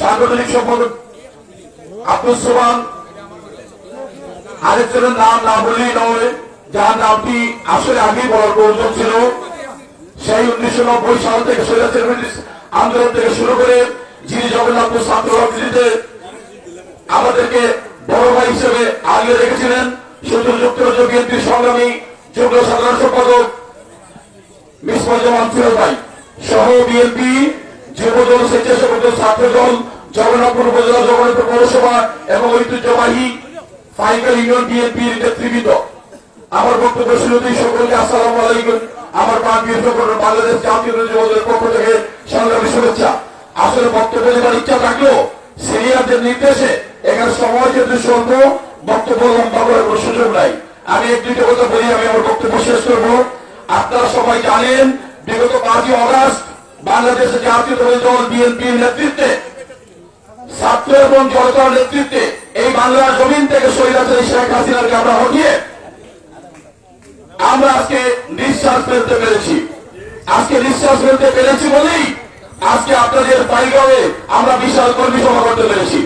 S8: সাংগঠনিক সম্পাদক আব্দুল সোবান। আরেকজনের নাম না বললেই নয়, যার নামটি আসলে আগেই বলার প্রয়োজন ছিল। সেই 1990 সাল থেকে স্বৈরাচার আন্দোলন থেকে শুরু করে যিনি জগন্নাথপুর ছাত্র রাজনীতিতে আমাদেরকে বড় ভাই হিসেবে আগিয়ে রেখেছিলেন, সুদূর যুক্তরাজ্য বিএনপির সংগ্রামী যুগ্ম সাধারণ সম্পাদক মিসবাহুজ্জামান ফিরোজ ভাই সহ বিএনপি যুবদল, স্বেচ্ছাসেবক দল, ছাত্রদল, জগন্নাথপুর উপজেলা, জগন্নাথপুর পৌরসভা এবং ঐতিহ্যবাহী ফাইকাল ইউনিয়ন বিএনপির নেতৃবৃন্দ। আমার বক্তব্য শুরুতেই সকলকে আসসালামু আলাইকুম। আমার প্রাণপ্রিয় সকল বাংলাদেশ জাতীয় যুবদলের পক্ষ থেকে সংগ্রামী শুভেচ্ছা। আসলে বক্তব্য দেওয়ার ইচ্ছা থাকলেও সিনিয়রদের নির্দেশে এখানে সময় যেহেতু স্বল্প, বক্তব্য লম্বা করার কোনো সুযোগ নাই। আমি এক দুইটা কথা বলি, আমি আমার বক্তব্য শেষ করব। আপনারা সবাই জানেন বিগত 5ই আগস্ট বাংলাদেশের জাতীয়তাবাদী দল বিএনপির নেতৃত্বে, ছাত্র এবং জনতার নেতৃত্বে এই বাংলার জমিন থেকে স্বৈরাচারী শেখ হাসিনাকে আমরা হটিয়ে আমরা আজকে নিঃশ্বাস ফেলতে পেরেছি। আজকে নিঃশ্বাস ফেলতে পেরেছি বলেই আজকে আপনাদের পাইগাঁওয়ে আমরা বিশাল কর্মী সভা করতে পেরেছি।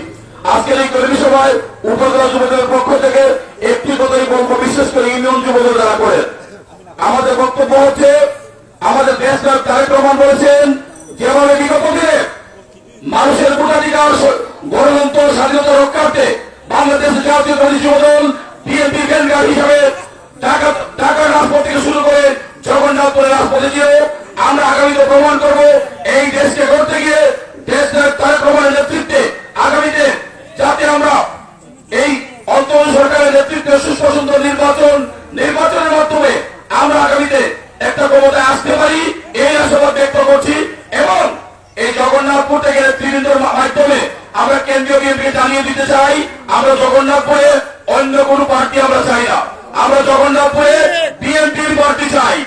S8: আজকের এই কর্মী সভায় উপজেলা যুবদলের পক্ষ থেকে একটি কথাই বলবো, বিশেষ করে ইউনিয়ন যুবদল যারা করেন, আমাদের বক্তব্য হচ্ছে আমাদের দেশ নায়ক তারেক রহমান বলেছেন যেভাবে বিগত দিনে মানুষের ভোটাধিকার, গণতন্ত্র, স্বাধীনতা রক্ষার্থে বাংলাদেশের জাতীয়তাবাদী যুবদল বিএনপি কেন্দ্র হিসাবে ঢাকার রাজপথ থেকে শুরু করে জগন্নাথপুরের রাজপথে গিয়ে আমরা আগামীতে প্রমাণ করব এই দেশকে করতে গিয়ে দেশ নায়ক তারেক রহমানের নেতৃত্বে আগামীতে যাতে আমরা এই অন্তর্বর্তী সরকারের নেতৃত্বে সুস্পষ্ট নির্বাচনের মাধ্যমে আমরা আগামীতে একটা ক্ষমতায় আসতে পারি, এই আশাবাদ ব্যক্ত করছি। এবং এই জগন্নাথপুর থেকে নেতৃবৃন্দের মাধ্যমে আমরা কেন্দ্রীয় বিএনপি জানিয়ে দিতে চাই, আমরা জগন্নাথপুরে অন্য কোন পার্টি আমরা চাই না, আমরা জগন্নাথপুরে বিএনপির পার্টি চাই।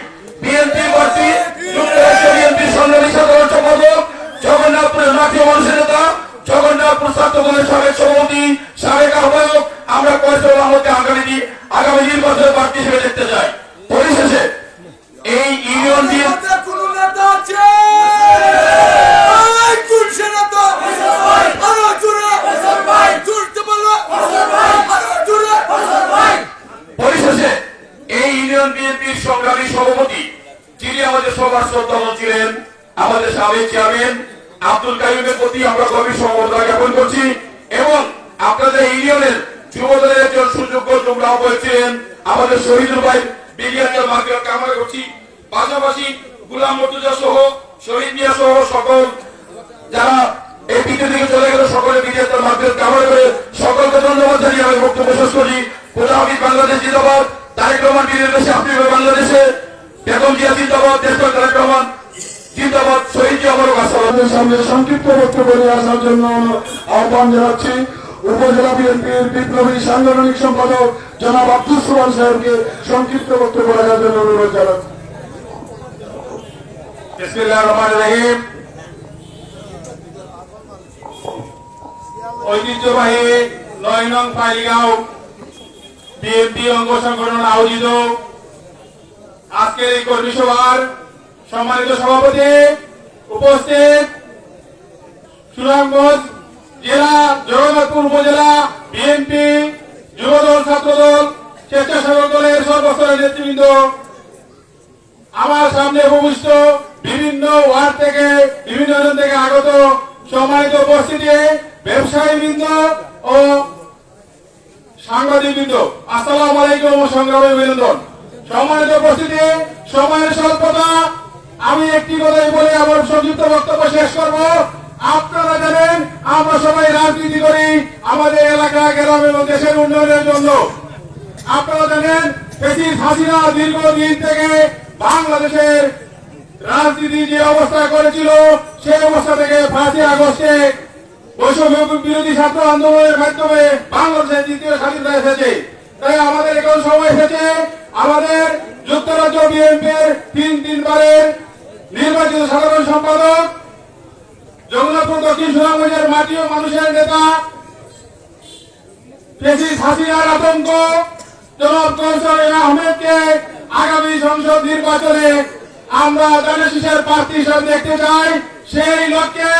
S8: বিএনপির পার্টি যুক্তরাষ্ট্র বিএনপির সংগ্রামী সাধারণ সম্পাদক, জগন্নাথপুরের মাটি মানুষের নেতা, জগন্নাথপুর ছাত্র দলের সাবেক সভাপতি, সাবেক আহ্বায়ক আমরা ফয়সাল আহমদকে আগামী নির্বাচনের প্রার্থী হিসেবে দেখতে চাই। পরিশেষে এই ইউনিয়ন বিএনপির সংগ্রামী সভাপতি, যিনি আমাদের সবার শ্রদ্ধাভাজন ছিলেন, আমাদের সাবেক চেয়ারম্যান আব্দুল কাইয়ুমের প্রতি আমরা গভীর সমবেদনা জ্ঞাপন করছি। এবং আপনাদের ইউনিয়নের যুবদলের একজন সুযোগ্য যুগ্ম আহ্বায়ক ছিলেন আমাদের শহীদুল ভাই, বিলিয়নিয়ার মার্কেট কামনা করছি। পাশাপাশি গুলাম মুর্তজা সহ, শহীদ মিয়া সহ সকল যারা এই পৃথিবী থেকে চলে গেল, সকলে বিলিয়নিয়ার মার্কেট কামনা করে সকলকে ধন্যবাদ জানিয়ে আমি বক্তব্য শেষ করি। খোদা হাফিজ, বাংলাদেশ জিন্দাবাদ, তারেক রহমান বীরের দেশে, আপনি বাংলাদেশে, বেগম জিয়া জিন্দাবাদ, দেশ তারেক রহমান জিন্দাবাদ, শহীদ জিয়া অমর
S3: আমাদের সামনে সংক্ষিপ্ত বক্তব্য নিয়ে আসার জন্য আহ্বান জানাচ্ছি উপজেলা বিএনপির বিপ্লবী সাংগঠনিক সম্পাদক জনাব আব্দুল সোবান সাহেবকে সংক্ষিপ্ত বক্তব্য রাখার জন্য অনুরোধ জানাচ্ছি।
S8: বিসমিল্লাহির রহমানির রহিম। ঐতিহ্যবাহী 9 নং ফাইলগাঁও বিএনপি অঙ্গ সংগঠন আয়োজিত আজকের এই কর্মী সভার সম্মানিত সভাপতি, উপস্থিত সুনামগঞ্জ জেলা, জগন্নাথপুর উপজেলা বিএনপি, যুবদল, ছাত্রদল, স্বেচ্ছাসেবক দলের সর্বস্তরের নেতৃবৃন্দ, আমার সামনে উপবিষ্ট বিভিন্ন ওয়ার্ড থেকে, বিভিন্ন অঞ্চল থেকে আগত সম্মানিত উপস্থিতি, ব্যবসায়ীবৃন্দ ও সাংবাদিকবৃন্দ, আসসালামু আলাইকুম ও সংগ্রামী অভিনন্দন।
S5: সম্মানিত উপস্থিতি, সময়ের স্বল্পতা, আমি একটি কথাই বলে আমার সংক্ষিপ্ত বক্তব্য শেষ করব। আপনারা জানেন আমরা সবাই রাজনীতি করি আমাদের এলাকা, গ্রাম এবং দেশের উন্নয়নের জন্য। আপনারা জানেন ফ্যাসিস্ট হাসিনা দীর্ঘদিন থেকে বাংলাদেশের রাজনীতি যে অবস্থা করেছিল, সেই অবস্থা থেকে 5ই আগস্টে বৈষম্য বিরোধী ছাত্র আন্দোলনের মাধ্যমে বাংলাদেশের দ্বিতীয় স্বাধীনতা এসেছে। তাই আমাদের এখন সময় এসেছে আমাদের যুক্তরাজ্য বিএনপির 3বারের নির্বাচিত সাধারণ সম্পাদক, জগন্নাথপুর দক্ষিণ সুনামগঞ্জের মাটি ও মানুষের নেতা, ফ্যাসিস্ট হাসিনার আতঙ্ক জনাব কৌশল আহমেদকে আগামী সংসদ নির্বাচনে আমরা জনশীষের প্রার্থী হিসেবে দেখতে চাই। সেই লক্ষ্যে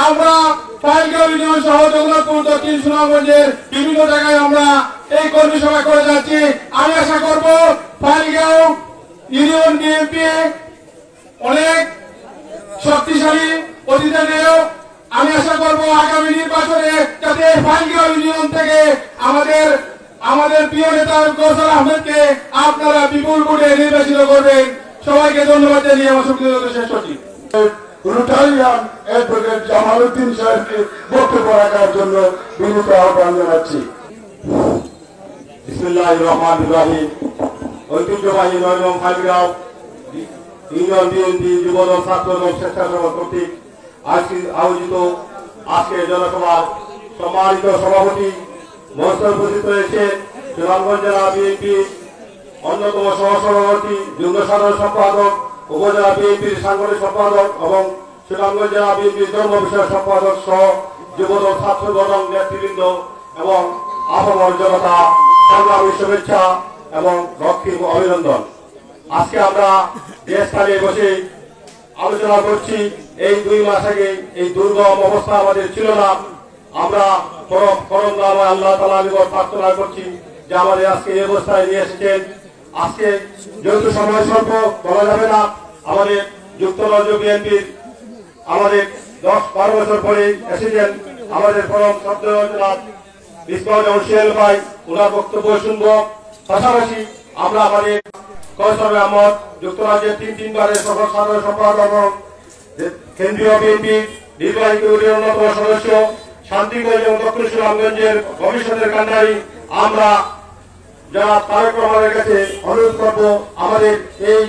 S5: আমরা ফাইলগাঁও ইউনিয়ন সহ জগন্নাথপুর দক্ষিণ সুনামগঞ্জের বিভিন্ন জায়গায় আমরা এই কর্মী সভা করে যাচ্ছি। আমি আশা করব ফাইলগাঁও ইউনিয়ন বিএনপি অনেক শক্তিশালী অতীতে নেও। আমি আশা করব আগামী নির্বাচনে যাতে ফাইলগাঁও ইউনিয়ন থেকে আমাদের প্রিয় নেতা কৌশল আহমেদকে আপনারা বিপুল ভোটে নির্বাচিত করবেন। সবাইকে ধন্যবাদ জানিয়ে আমার সংক্ষিপ্ত শেষ করছি।
S3: রোটারিয়ান অ্যাডভোকেট জামালউদ্দিন সাহেবকে বক্তব্য রাখার জন্য বিনীত আহ্বান জানাচ্ছি।
S8: বিসমিল্লাহির রহমানির রহিম। ঐতিহ্যবাহী 9 নং ফাইলগাঁও ইউনিয়ন বিএনপি যুবদল ছাত্রদল স্বেচ্ছাসেবক কর্তৃক আয়োজিত আজকে জনসভার সম্মানিত সভাপতি মঞ্চে উপস্থিত রয়েছেন সুনামগঞ্জ জেলা বিএনপি অন্যতম সহসভাপতি, যুগ্ম সাধারণ সম্পাদক, উপজেলা বিএনপির সাংগঠনিক সম্পাদক এবং সুনামগঞ্জ জেলা বিএনপির ধর্ম বিষয়ক সম্পাদক সহ যুবদল ছাত্রদল নেতৃবৃন্দ এবং আপামর জনতা, সংগ্রামী শুভেচ্ছা এবং রক্তিম অভিনন্দন। আজকে আমরা দেশকালে বসে আলোচনা করছি। এই 2 মাস আগে এই দুর্গম অবস্থা আমাদের ছিল না। আমরা পরম দয়াময় আল্লাহ তাআলার নিকট প্রার্থনা করছি যে আমাদের আজকে এই অবস্থায় নিয়ে এসেছেন। আজকে যেহেতু সময় স্বল্প বলা যাবে না, আমাদের যুক্তরাজ্য বিএনপির আমাদের 10-12 বছর পরে এসেছেন আমাদের পরম শ্রদ্ধেয় বিস্ময় ভাই, ওনার বক্তব্য শুনব। পাশাপাশি আমরা আমাদের কৌশল আহমদ যুক্তরাজ্যের 3বারের সফল সাধারণ সম্পাদক এবং কেন্দ্রীয় বিএনপির নির্বাহী কমিটির অন্যতম সদস্য, শান্তিগঞ্জ এবং দক্ষিণ সুনামগঞ্জের ভবিষ্যতের কান্ডারি আমরা যারা তারেক রহমানের কাছে অনুরোধ করব, আমাদের এই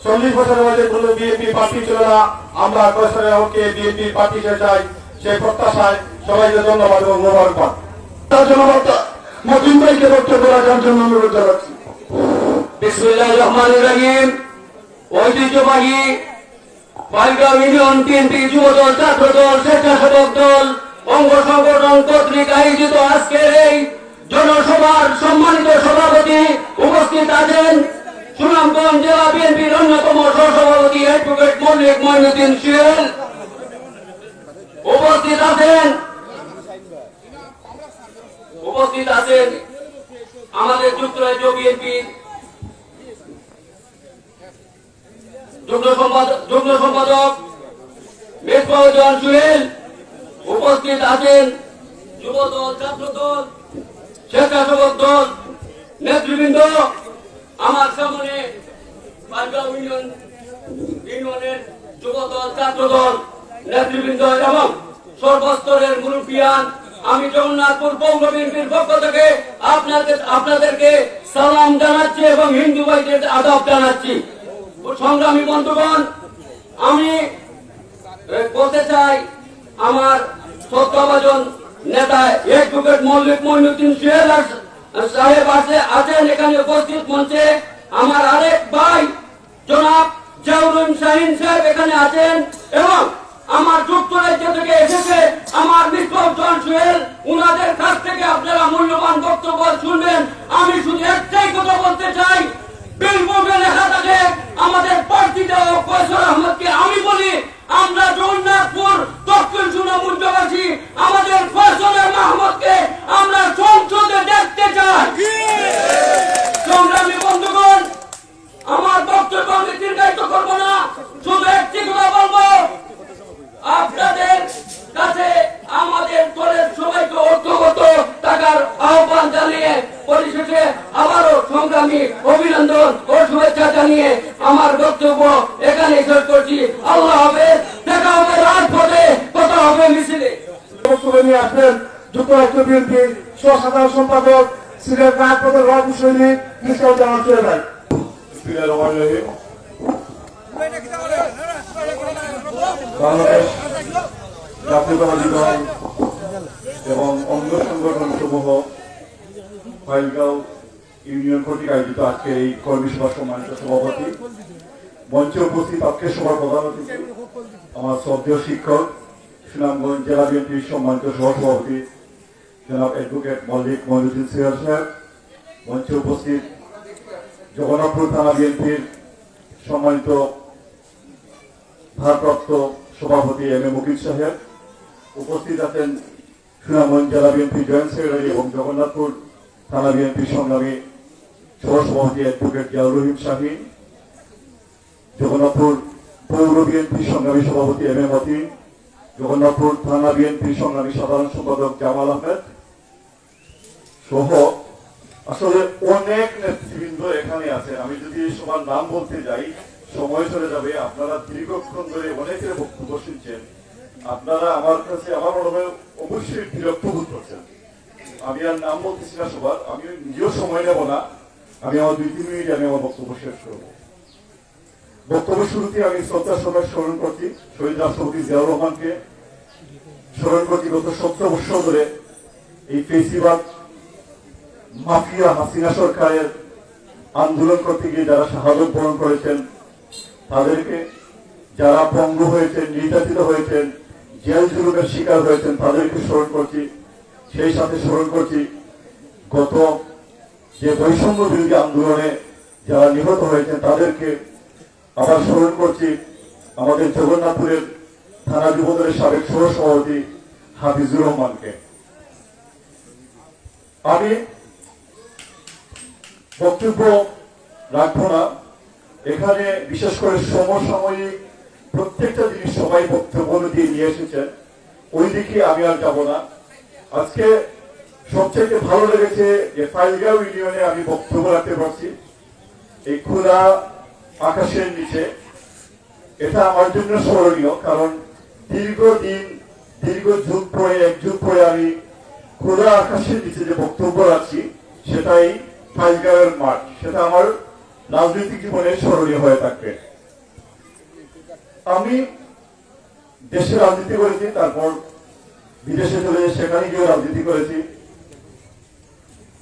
S8: 40 বছরের মধ্যে কোন বিএনপি প্রার্থী ছিল না, আমরা কৌশল আহমদকে বিএনপি প্রার্থী হিসেবে চাই। সেই প্রত্যাশায় সবাইকে ধন্যবাদ এবং মোবারকবাদ।
S3: মতিন ভাইকে বক্তব্য রাখার জন্য অনুরোধ জানাচ্ছি।
S2: বিসমিল্লাহির রহমানির রহিম। ঐতিহ্যবাহী ফাইলগাঁও ইউনিয়ন বিএনপি যুবদল ছাত্রদল স্বেচ্ছাসেবক দল অঙ্গ সংগঠন কর্তৃক আয়োজিত আজকের এই জনসভার সম্মানিত সভাপতি উপস্থিত আছেন সুনামগঞ্জ জেলা বিএনপির অন্যতম সহসভাপতি অ্যাডভোকেট মল্লিক মঈনুদ্দিন সোহেল। উপস্থিত আছেন আমাদের যুক্তরাজ্য বিএনপির যুগ্ম সম্পাদক মেজবাউদ্দিন সোহেল। উপস্থিত আছেন যুবদল ছাত্রদল স্বেচ্ছাসেবক দল নেতৃবৃন্দ। আমার সামনে ফাইলগাঁও ইউনিয়নের যুবদল ছাত্রদল নেতৃবৃন্দ এবং সর্বস্তরের মুরব্বিয়ান। আমি জগন্নাথপুর পৌর বিএনপির পক্ষ থেকে আপনাদেরকে সালাম জানাচ্ছি এবং হিন্দু ভাইদের আদব জানাচ্ছি। সংগ্রামী বন্ধুগণ, আমি বলতে চাই আমার শ্রদ্ধাভাজন নেতা অ্যাডভোকেট মল্লিক মঈনুদ্দিন সোহেল সাহেব আছেন এখানে উপস্থিত মঞ্চে। আমার আরেক ভাই জনাব জাউরুন শাহিন সাহেব এখানে আছেন এবং আমার যুক্তরাজ্য থেকে এসেছে আমার মিসবাউদ্দিন সোহেল। উনাদের কাছ থেকে আপনারা মূল্যবান বক্তব্য শুনবেন। আমি শুধু একটাই কথা বলতে চাই, বিলবোর্ডে লেখা থাকে আমাদের প্রার্থী দেওয়া কৌশল আহমদকে। আমি বলি আমরা জগন্নাথপুর দক্ষিণ সুনামগঞ্জবাসী আমাদের কৌশল আহমদকে আমরা সংসদে দেখতে চাই। সংগ্রামী বন্ধুগণ, আমার বক্তব্য আমি দীর্ঘায়িত করবো না, শুধু একটি কথা বলবো। আপনাদের কাছে আমাদের দলের সবাইকে ঐক্যবদ্ধ থাকার আহ্বান জানিয়ে পরিশেষে আবারও সংগ্রামী অভিনন্দন ও জানিয়ে আমার বক্তব্য এখানে শেষ করছি। আল্লাহ হাফেজ, দেখা হবে রাজপথে, কথা হবে মিছিলে।
S6: বক্তব্য নিয়ে আসবেন যুক্তরাষ্ট্র বিএনপির সাধারণ সম্পাদক সিলেট রাজপথের রাজু সৈনিক মিস্টার জামান চলে ভাই।
S5: বাংলাদেশ জাতীয়তাবাদী দল এবং অঙ্গ সংগঠন সমূহ ফাইলগাঁও ইউনিয়ন কর্তৃক আয়োজিত আজকে এই কর্মী সভার সম্মানিত সভাপতি, মঞ্চে উপস্থিত আজকের সভার প্রধান অতিথি আমার শ্রদ্ধেয় শিক্ষক, সুনামগঞ্জ জেলা বিএনপির সম্মানিত সহসভাপতি জনাব অ্যাডভোকেট মল্লিক মহিউদ্দিন সিরাজ সাহেব, মঞ্চে উপস্থিত জগন্নাথপুর থানা বিএনপির সম্মানিত ভারপ্রাপ্ত সভাপতি এম এ মুকিদ সাহেব, উপস্থিত আছেন সুনামগঞ্জ জেলা বিএনপি জয়েন্ট সেক্রেটারি এবং জগন্নাথপুর থানা বিএনপির সংগ্রামী সহসভাপতি অ্যাডভোকেট জিয়াউর রহিম শাহীন, জগন্নাথপুর পৌর বিএনপির সংগ্রামী সভাপতি এম এ মতিন, জগন্নাথপুর থানা বিএনপির সংগ্রামী সাধারণ সম্পাদক জামাল আহমেদ সহ আসলে অনেক নেতৃবৃন্দ এখানে আছে। আমি যদি সবার নাম বলতে যাই সময় চলে যাবে। আপনারা দীর্ঘক্ষণ ধরে অনেকের বক্তব্য শুনছেন, আপনারা আমার কাছে আমার মনে হয় অবশ্যই বিরক্ত বোধ করছেন। আমি আর নাম বলতেছি না সবার, আমি নিজেও সময় নেব না। আমি আমার 2-3 মিনিট আমি আমার বক্তব্য শেষ করব। বক্তব্য শুরুতে আমি শ্রদ্ধার সভায় স্মরণ করছি শহীদ রাষ্ট্রপতি জিয়াউর রহমানকে, স্মরণ করছি গত 17 বছর ধরে এই ফেসিবাদ মাফিয়া হাসিনা সরকারের আন্দোলন করতে গিয়ে যারা শাহাদত বরণ করেছেন তাদেরকে, যারা পঙ্গু হয়েছেন, নির্যাতিত হয়েছেন, জেল জুলুমের শিকার হয়েছেন তাদেরকে স্মরণ করছি। সেই সাথে স্মরণ করছি গত যে বৈষম্য বিরোধী আন্দোলনে যারা নিহত হয়েছেন তাদেরকে। আবার স্মরণ করছি আমাদের জগন্নাথপুরের থানা যুবদলের সাবেক সহসভাপতি হাফিজুর রহমানকে। আমি বক্তব্য রাখবো না এখানে, বিশেষ করে সমসাময়িক প্রত্যেকটা জিনিস সবাই বক্তব্য দিয়ে নিয়ে এসেছেন, ওই দিকে আমি আর যাব না। আজকে সবচেয়ে ভালো লেগেছে যে ফাইলগাঁও ইউনিয়নে আমি বক্তব্য রাখতে পারছি এই খোলা আকাশের নিচে। এটা আমার জন্য স্মরণীয়, কারণ দীর্ঘদিন দীর্ঘ যুগ পরে 1 যুগ পরে আমি খোলা আকাশের নিচে যে বক্তব্য রাখছি সেটাই ফাইলগাঁওয়ের মাঠ, সেটা আমার রাজনৈতিক জীবনে স্মরণীয় হয়ে থাকবে। আমি দেশে রাজনীতি করেছি, তারপর বিদেশে চলে সেখানে গিয়ে রাজনীতি করেছি।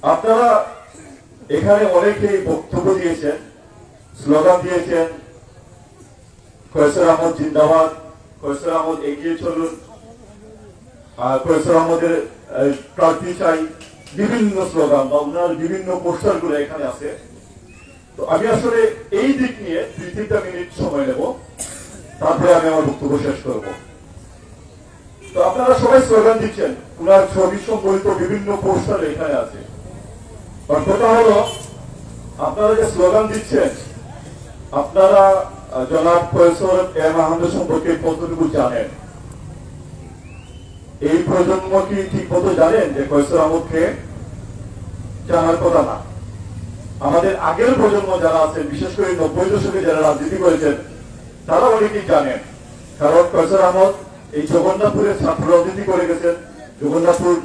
S5: আপনারা এখানে অনেকেই বক্তব্য দিয়েছেন, স্লোগান দিয়েছেন, কয়েসর আহমদ জিন্দাবাদ, কয়েসর আহমদ এগিয়ে চলুন, কয়েসর আহমদের প্রার্থী চাই, বিভিন্ন স্লোগান বা ওনার বিভিন্ন পোস্টার গুলো এখানে আছে। তো আমি আসলে এই দিক নিয়ে 2-3 মিনিট সময় নেব, তারপরে আমি আমার বক্তব্য শেষ করব। তো আপনারা সবাই স্লোগান দিচ্ছেন, ওনার ছবি সম্বলিত বিভিন্ন পোস্টার এখানে আছে। কথা হলো আপনারা যে স্লোগান দিচ্ছেন, আপনারা জনাব কয়েসর এম আহমদ সম্পর্কে কতটুকু জানেন? এই প্রজন্ম কি ঠিক মতো জানেন যে কয়েসর আহমদকে? জানার কথা না। আমাদের আগের প্রজন্ম যারা আছেন, বিশেষ করে 90 দশকে যারা রাজনীতি করেছেন তারা অনেকেই জানেন, কারণ কয়েসর আহমদ এই জগন্নাথপুরে ছাত্র রাজনীতি করে গেছেন, জগন্নাথপুর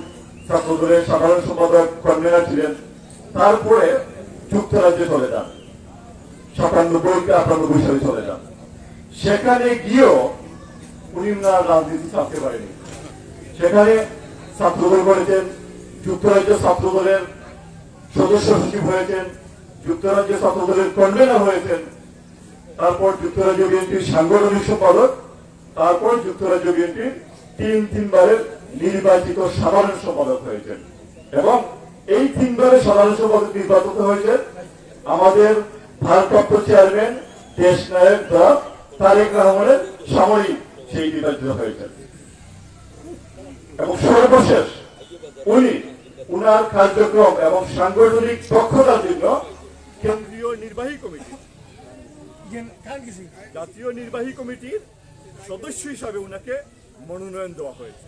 S5: ছাত্র দলের সাধারণ সম্পাদক কনভেনার ছিলেন, তারপরে যুক্তরাজ্যে চলে যান, 97-98 সালে চলে যান। সেখানে গিয়েও উনি রাজনীতি চাপতে পারেনি। সেখানে ছাত্রদল করেছেন, যুক্তরাজ্য ছাত্রদলের সদস্য সচিব হয়েছেন, যুক্তরাজ্য ছাত্রদলের কনভেনার হয়েছেন, তারপর যুক্তরাজ্য বিএনপির সাংগঠনিক সম্পাদক, তারপর যুক্তরাজ্য বিএনপির 3 বারের নির্বাচিত সাধারণ সম্পাদক হয়েছেন। এবং এই 3 বারের সাধারণ সম্পাদক নির্বাচিত হয়েছেন আমাদের ভারপ্রাপ্ত চেয়ারম্যান দেশ নায়ক তারেক রহমানের সাময়িক সেই নির্বাচিত হয়েছেন। এবং সর্বশেষ উনি উনার কার্যক্রম এবং সাংগঠনিক দক্ষতার জন্য কেন্দ্রীয় নির্বাহী কমিটি, জাতীয় নির্বাহী কমিটির সদস্য হিসাবে উনাকে মনোনয়ন দেওয়া হয়েছে।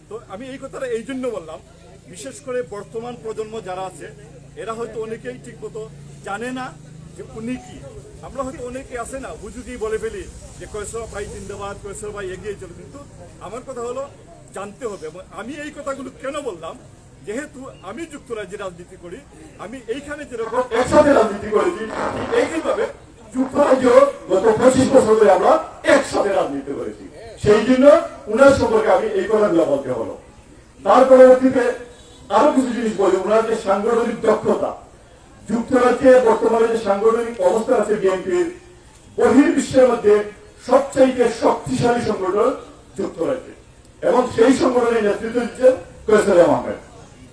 S5: তো আমি এই কথাটা এই জন্য বললাম, বিশেষ করে বর্তমান প্রজন্ম যারা আছে এরা হয়তো অনেকেই ঠিক মতো
S9: জানে না যে উনি কি। আমরা হয়তো অনেকে আছে না হুজুগি বলে ফেলি যে কৈশোর ভাই জিন্দাবাদ, কৈশোর ভাই এগিয়ে চলো, কিন্তু আমার কথা হলো জানতে হবে। এবং আমি এই কথাগুলো কেন বললাম, যেহেতু আমি যুক্তরাজ্যে রাজনীতি করি, আমি এইখানে যেরকম একসাথে রাজনীতি করেছি, এইভাবে যুক্তরাজ্য গত 25 বছর ধরে আমরা একসাথে রাজনীতি করেছি। সেই জন্য উনার সম্পর্কে আমি এই কথাগুলো বলতে হলো। তার পরবর্তীতে আরো কিছু জিনিস বলি। উনার যে সাংগঠনিক দক্ষতা, যুক্তরাজ্যে বর্তমানে যে সাংগঠনিক অবস্থা আছে বিএনপির, বহির্বিশ্বের মধ্যে সবচাইতে শক্তিশালী সংগঠন যুক্তরাজ্যে, এবং সেই সংগঠনের নেতৃত্ব দিচ্ছেন কৈশোর আহমেদ।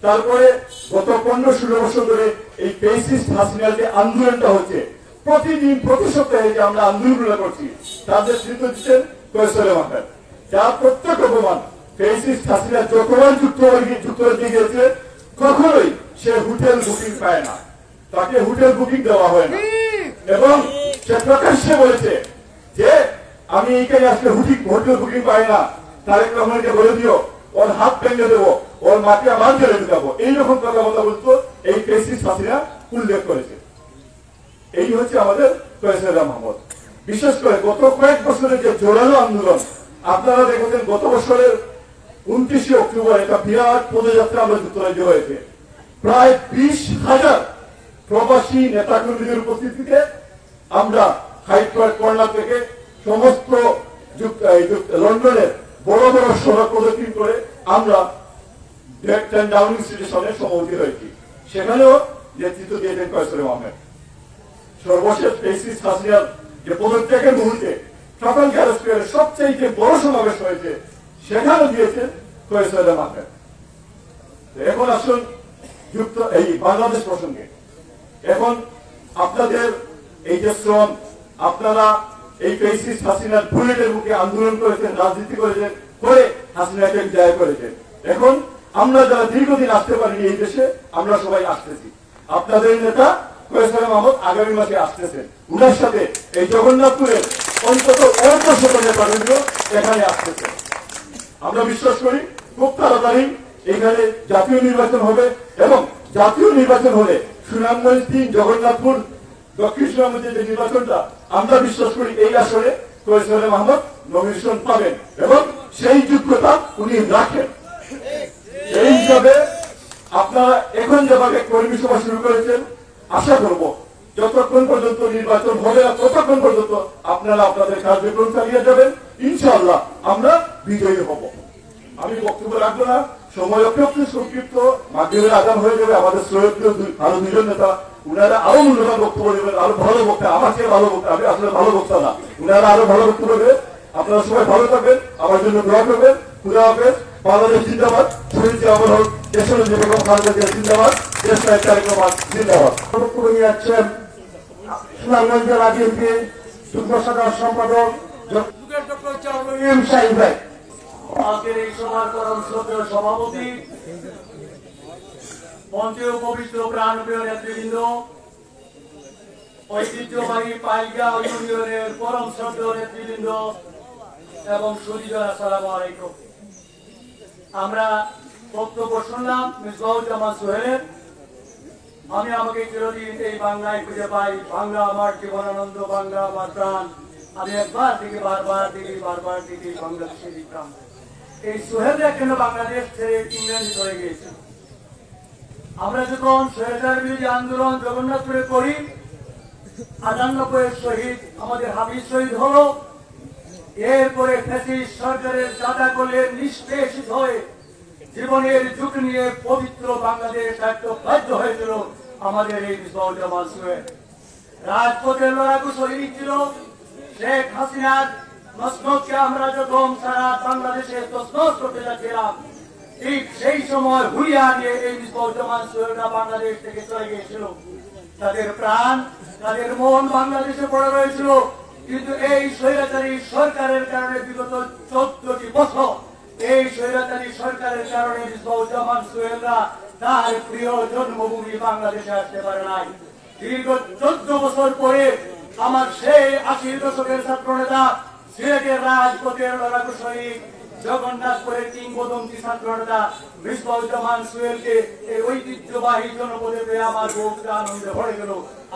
S9: তারপরে গত 15-16 বছর ধরে এই ফ্যাসিস্ট হাসিনার যে আন্দোলনটা হচ্ছে, প্রতিদিন প্রতি সপ্তাহে যে আমরা আন্দোলন করছি, তার নেতৃত্ব দিচ্ছেন কৈশোর আহমেদ। যার প্রত্যক্ষ প্রমাণ, ফ্যাসিস্ট হাসিনা যতবার যুক্তরাজ্যে গিয়েছে কখনোই সে হোটেল বুকিং পায় না, তাকে হোটেল বুকিং দেওয়া হয় না, এবং সে প্রকাশ্যে বলেছে যে আমি এইখানে আসলে হোটেল বুকিং পাই না, তারেক রহমানকে বলে দিও ওর হাত ভেঙে দেবো, ওর মাকে আমার জেলে ঢুকাবো, এইরকম কথা বলতো এই ফ্যাসিস্ট হাসিনা উল্লেখ করেছে। এই হচ্ছে আমাদের কৈশোর আহমেদ। বিশেষ করে গত কয়েক বছরের যে জোরালো আন্দোলন, আপনারা দেখেছেন গত বছরের 29 অক্টোবর একটা বিরাট পদযাত্রা আমরা যুক্তরাজ্যে হয়েছে। প্রায় 20,000 প্রবাসী নেতাকর্মীদের উপস্থিতিতে আমরা হাইড পার্ক কর্নার থেকে সমস্ত লন্ডনের বড় বড় সড়ক প্রদক্ষিণ করে আমরা ডাউনিং স্টেশনে সমবেত হয়েছি। সেখানেও নেতৃত্ব দিয়েছেন কৈশোর আহমেদ। সর্বশেষ ফ্যাসিস্ট হাসিনার যে পদত্যাগের মুহূর্তে ট্রাফালগার স্কয়ারে সবচেয়ে বড় সমাবেশ হয়েছে, সেখানেও দিয়েছেন কৈশোর আহমেদ। এখন আসুন এই বাংলাদেশ প্রসঙ্গে। এখন আপনাদের এই যে শ্রম, আপনারা এই ফ্যাসিস্ট হাসিনার বুলেটের মুখে আন্দোলন করেছেন, রাজনীতি করেছেন, করে হাসিনাকে জয় করেছেন। এখন আমরা যারা দীর্ঘদিন আসতে পারিনি এই দেশে, আমরা সবাই আসতেছি। আপনাদের নেতা কৈশোর আহমেদ আগামী মাসে আসতেছেন, উনার সাথে এই জগন্নাথপুরের অন্তত 100 নেতাবৃন্দ এখানে আসতেছে। আমরা বিশ্বাস করি খুব তাড়াতাড়ি এখানে জাতীয় নির্বাচন হবে, এবং জাতীয় নির্বাচন হলে সুনামগঞ্জ 3 জগন্নাথপুর দক্ষিণ সুনামগঞ্জের যে নির্বাচনটা, আমরা বিশ্বাস করি এই আসরে কৈশোর আহমেদ নমিনেশন পাবেন, এবং সেই যোগ্যতা উনি রাখেন। এই হিসাবে আপনারা এখন যেভাবে কর্মী সভা শুরু করেছেন, আশা করব যতক্ষণ পর্যন্ত নির্বাচন হবে না ততক্ষণ পর্যন্ত আপনারা আপনাদের কার্যক্রম চালিয়ে যাবেন। ইনশাআল্লাহ আমরা বিজয়ী হব। আমি বক্তব্য রাখবো না, সময় অত্যন্ত সংক্ষিপ্ত, মাগরিবের আযান হয়ে যাবে। আমাদের শ্রদ্ধেয় আরো 2জন নেতা, উনারা আরো মূল্যবান বক্তব্য দেবেন, আরো ভালো বক্তা, আমার চেয়ে ভালো বক্তা, আমি আসলে ভালো বক্তা না, উনারা আরো ভালো বক্তব্য দেবেন। আপনারা সবাই ভালো থাকবেন, আমার জন্য দোয়া করবেন। খুদা হাফেজ। বাংলাদেশ জিন্দাবাদ, শহীদ জিয়া হক, দেশের বেগম খালেদা জিয়া জিন্দাবাদ, দেশ নায়ক তারেক রহমান জিন্দাবাদ।
S6: বক্তব্য নিয়ে যাচ্ছেন সুনামগঞ্জ জেলা বিএনপি যুগ্ম সাধারণ সম্পাদক শাহিদ ভাই।
S1: আজকের এই সভার পরম শ্রদ্ধেয় সভাপতি, মঞ্চেও পবিত্র প্রাণপ্রিয় নেতৃবৃন্দ, ঐতিহ্যবাহী পাইলগাঁও ইউনিয়নের পরম শ্রদ্ধেয় নেতৃবৃন্দ এবং সুধীজন, আসসালামু আলাইকুম। আমরা বক্তব্য শুনলাম মিসবাহুজ্জামান সোহেলের। আমি আমাকে চিরদিন এই বাংলায় খুঁজে পাই, বাংলা আমার জীবনানন্দ, বাংলা আমার প্রাণ। আমি একবার থেকে বারবার দেখি বাংলাদেশের প্রাণ। এই সোহেলরা কেন বাংলাদেশ ছেড়ে ইংল্যান্ডে চলে গিয়েছে? আমরা যখন সোহেলদের বিরোধী আন্দোলন জগন্নাথপুরে করি, 98 শহীদ আমাদের হাফিজ শহীদ হলো। এরপরে ফ্যাসিস্ট সরকারের যাতা করলে নিষ্পেষিত হয়ে জীবনের ঝুঁকি নিয়ে পবিত্র বাংলাদেশ একটু বাধ্য হয়েছিল আমাদের এই মিসবাহুজ্জামান সোহেল। রাজপথের লড়াকু শহীদ ছিল শেখ হাসিনার মসনদকে আমরা যখন সারা বাংলাদেশে তছনছ করতে যাচ্ছিলাম, ঠিক সেই সময় হুলিয়া নিয়ে এই মিসবাহুজ্জামান সোহেলরা বাংলাদেশ থেকে চলে গিয়েছিল। তাদের প্রাণ, তাদের মন বাংলাদেশে পড়ে রয়েছিল, কিন্তু এই স্বৈরাচারী সরকারের কারণে বিগত 14টি বছর এই স্বৈরাচারী সরকারের কারণে মিসবাহুজ্জামান সোহেলরা তার প্রিয় জন্মভূমি বাংলাদেশে আসতে পারে নাই। দীর্ঘ 14 বছর পরে আমার সেই 80 দশকের ছাত্র নেতা, সিলেটের রাজপথের লড়াকু শহীদ, জগন্নাথপুরের কিংবদন্তি ছাত্র নেতা মিসবাহুজ্জামান সোহেলকে এই ঐতিহ্য ঐতিহ্যবাহী জনপদে পেয়ে আমার বুকটা আনন্দে ভরে গেল।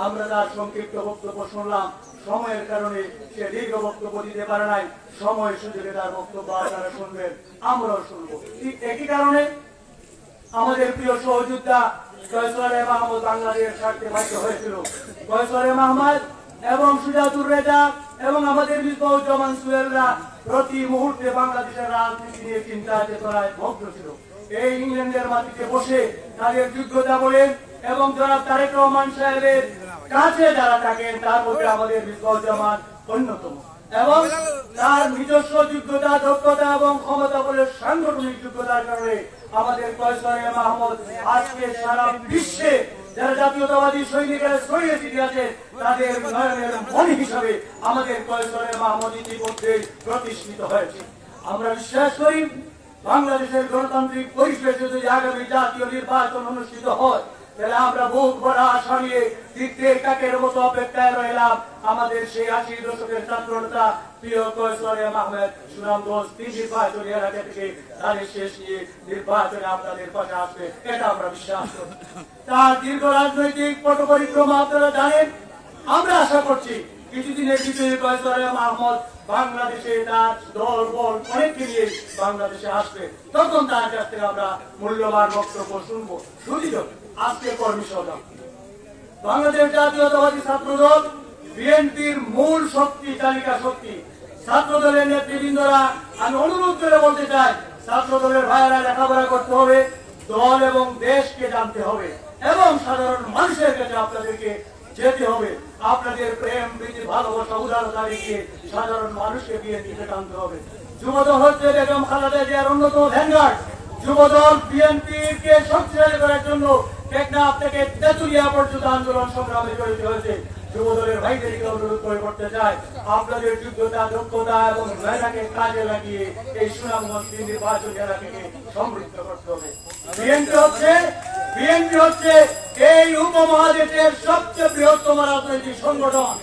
S1: আমরা তার সংক্ষিপ্ত বক্তব্য শুনলাম, সময়ের কারণে সে দীর্ঘ বক্তব্য দিতে পারে নাই। সময় সুযোগে তার বক্তব্য আপনারা শুনবেন, আমরাও শুনবো। ঠিক একই কারণে আমাদের প্রিয় সহযোদ্ধা কয়সরে মাহমুদ বাংলাদেশের স্বার্থে বাধ্য হয়েছিল। কয়সরে মাহমুদ এবং সুজাতুর রেজা এবং আমাদের মিসবাউজ্জামান সুহেলরা প্রতি মুহূর্তে বাংলাদেশের রাজনীতি নিয়ে চিন্তা চেতনায় মগ্ন ছিল। এই ইংল্যান্ডের মাটিতে বসে তাদের যোগ্যতা বলেন এবং জনাব তারেক রহমান সাহেবের কাছে যারা থাকেন তার মধ্যে আমাদের মিসবাউজ্জামান অন্যতম, এবং তার নিজস্ব যোগ্যতা, দক্ষতা এবং ক্ষমতা বলে সাংগঠনিক যোগ্যতার কারণে আমাদের কয়সরে মাহমুদ আজকে সারা বিশ্বে যারা জাতীয়তাবাদী সৈনিকেরা ছড়িয়ে ছিটিয়ে আছে তাদের নয়নের মণি হিসাবে আমাদের কয়সরে মাহমুদ ইতিমধ্যে প্রতিষ্ঠিত হয়েছে। আমরা বিশ্বাস করি বাংলাদেশের গণতান্ত্রিক পরিবেশে যদি আগামী জাতীয় নির্বাচন অনুষ্ঠিত হয় তাহলে আমরা বুক ভরা আশা নিয়ে দিকে কাকের মতো অপেক্ষায় রইলাম। আমাদের সেই 80 দশকের ছাত্রনেতা প্রিয় কয়সরে মাহমুদ সুনামগঞ্জ 3 নির্বাচনী এলাকা থেকে তাদের শেষ নিয়ে নির্বাচনে আপনাদের পাশে আসবে, এটা আমরা বিশ্বাস করি। তার দীর্ঘ রাজনৈতিক পট পরিক্রমা আপনারা জানেন। আমরা আশা করছি কিছুদিনের ভিতরে কয়সরে মাহমুদ বাংলাদেশে তার দল বল অনেককে নিয়ে বাংলাদেশে আসবে, তখন তার কাছ থেকে আমরা মূল্যবান বক্তব্য শুনবো। শুধু আজকে কর্মী সভা বাংলাদেশ জাতীয়তাবাদী ছাত্রদল বিএনপির মূল শক্তি, তালিকা শক্তি ছাত্রদলের নেতৃবৃন্দরা। আমি অনুরোধ করে বলতে চাই, ছাত্রদলের ভাইয়েরা লেখাপড়া করতে হবে, দল এবং দেশকে জানতে হবে এবং সাধারণ মানুষের কাছে আপনাদেরকে যেতে হবে। আপনাদের প্রেম, প্রীতি, ভালোবাসা, উদারতা দেখিয়ে সাধারণ মানুষকে বিএনপিকে টানতে হবে। যুবদল হচ্ছে বেগম খালেদা জিয়ার অন্যতম ভ্যানগার্ড। যুবদল বিএনপিকে শক্তিশালী করার জন্য টেকনাফ থেকে তেঁতুলিয়া পর্যন্ত আন্দোলন সংগ্রামে জড়িত হয়েছে। যুবদলের ভাইদেরকে অনুরোধ করে করতে চাই, আপনাদের যোগ্যতা, দক্ষতা এবং মেধাকে কাজে লাগিয়ে এই সুনামগঞ্জ নির্বাচনী এলাকাকে সমৃদ্ধ করতে হবে। বিএনপি হচ্ছে এই উপমহাদেশের সবচেয়ে বৃহত্তম রাজনৈতিক সংগঠন।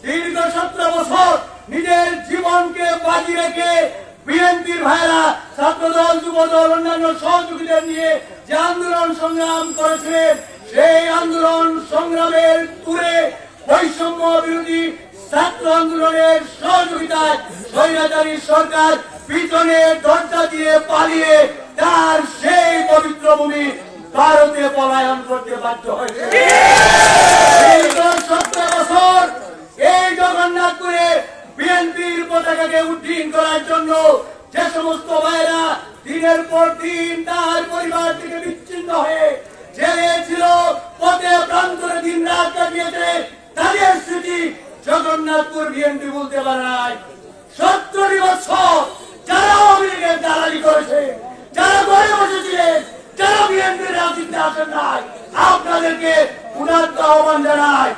S1: দীর্ঘ 17 বছর নিজের জীবনকে বাজি রেখে বিএনপির ভাইরা ছাত্রদল, যুবদল, অন্যান্য সহযোগীদের নিয়ে যে আন্দোলন সংগ্রাম করেছিলেন, সেই আন্দোলন সংগ্রামের তুলে বৈষম্য বিরোধী ছাত্র আন্দোলনের সহযোগিতায় স্বৈরাচারী সরকার পিছনে দরজা দিয়ে পালিয়ে তার সেই পবিত্র ভূমি ভারতে পলায়ন করতে বাধ্য হয়েছে। 17 বছর এই জগন্নাথপুরে বিএনপির পতাকাকে উড্ডীন করার জন্য যে সমস্ত ভাইরা দিনের পর দিন তার পরিবার থেকে বিচ্ছিন্ন হয়ে জেলে ছিল, পথে প্রান্তরে দিন রাত কাটিয়েছে, তাদের স্মৃতি জগন্নাথপুর বিএনপি বলতে পারে নাই। 70 বছর যারা আওয়ামী লীগের দালালি করেছে, যারা ঘরে বসেছিলেন, যারা বিএনপির রাজনীতিতে আসেন নাই, আপনাদেরকে উদাত্ত আহ্বান জানাই,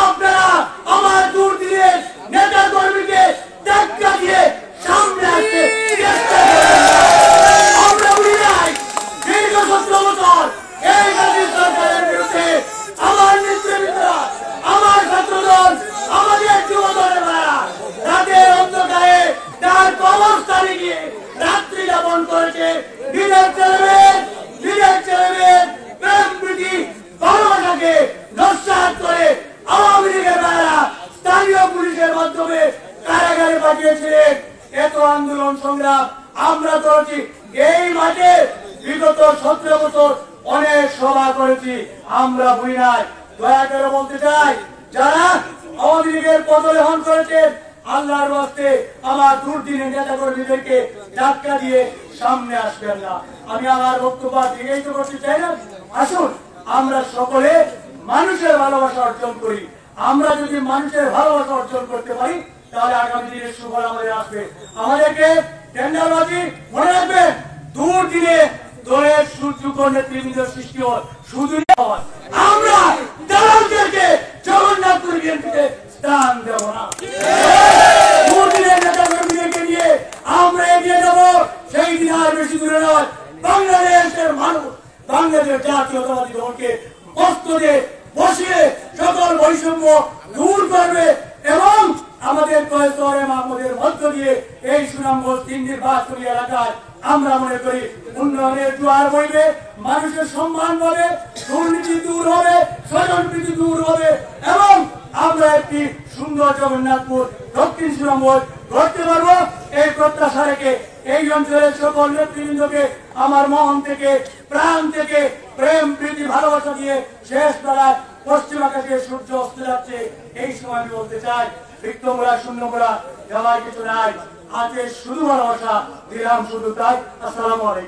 S1: আপনারা আমার দূর দিয়ে নেতা কর্মীকে ধাক্কা দিয়ে সামনে আসতে চেষ্টা করবেন। আমরা বলি নাই দীর্ঘ 17 বছর এই জাতীয় সরকারের বিরুদ্ধে আমার নেতৃবৃন্দরা, আমার ছাত্রদল, আমাদের যুবদলের ভাইরা রাতের অন্ধকারে তার কবরস্থানে গিয়ে রাত্রি যাপন করেছে। নিজের ছেলেমেয়ের প্রেম, প্রীতি, ভালোবাসাকে নস্যাৎ করে আওয়ামী লীগের ভাইরা স্থানীয় পুলিশের মাধ্যমে কারাগারে পাঠিয়েছিলেন। এত আন্দোলন সংগ্রাম আমরা করেছি এই মাঠে। বিগত 17 বছর অনেক সভা করেছি, আমরা ভুলি নাই। দয়া করে বলতে চাই, যারা আওয়ামী লীগের পদলেহন করেছেন, আল্লাহর ওয়াস্তে আমার দুর্দিনের নেতা কর্মীদেরকে ধাক্কা দিয়ে সামনে আসবেন না। আমি আমার বক্তব্য দীর্ঘায়িত করতে চাই না। আসুন আমরা সকলে মানুষের ভালোবাসা অর্জন করি। আমরা যদি মানুষের ভালোবাসা অর্জন করতে পারি তাহলে আগামী দিনের সুফল আমাদের আসবে। আমাদেরকে টেন্ডারবাজি মনে রাখবেন, দুর্দিনে দলের সুযোগ্য নেতৃবৃন্দ সৃষ্টি হয়, শুধু আমরা দালালদেরকে জগন্নাথপুর বিএনপিতে স্থান দেব না। দুর্দিনের নেতা কর্মীদেরকে নিয়ে আমরা এগিয়ে যাব, সেই দিন আর বেশি দূরে নয়। বাংলাদেশের মানুষ বাংলাদেশ জাতীয়তাবাদী দলকে মস্তকে বসিয়ে সকল বৈষম্য দূর করবে এবং আমাদের কয়সরে মাহমুদের মধ্য দিয়ে এই সুনামগঞ্জ 3 নির্বাচনী এলাকায় আমরা মনে করি উন্নয়নের জোয়ার বইবে, মানুষের সম্মান পাবে, দুর্নীতি দূর হবে, স্বজনপ্রীতি দূর হবে এবং আমরা একটি সুন্দর জগন্নাথপুর দক্ষিণ সুনামগঞ্জ করতে পারবো। এই প্রত্যাশা রেখে এই অঞ্চলের সকল নেতৃবৃন্দকে আমার মন থেকে, প্রাণ থেকে প্রেম প্রীতি ভালোবাসা দিয়ে শেষ বেলায় পশ্চিম আকাশে সূর্য অস্ত যাচ্ছে এই সময় আমি বলতে চাই, রিক্ত মোড়া শূন্য মোড়া দেওয়ার কিছু নাই, আছে শুধু ভালোবাসা, দিলাম শুধু তাই। আসসালামু আলাইকুম।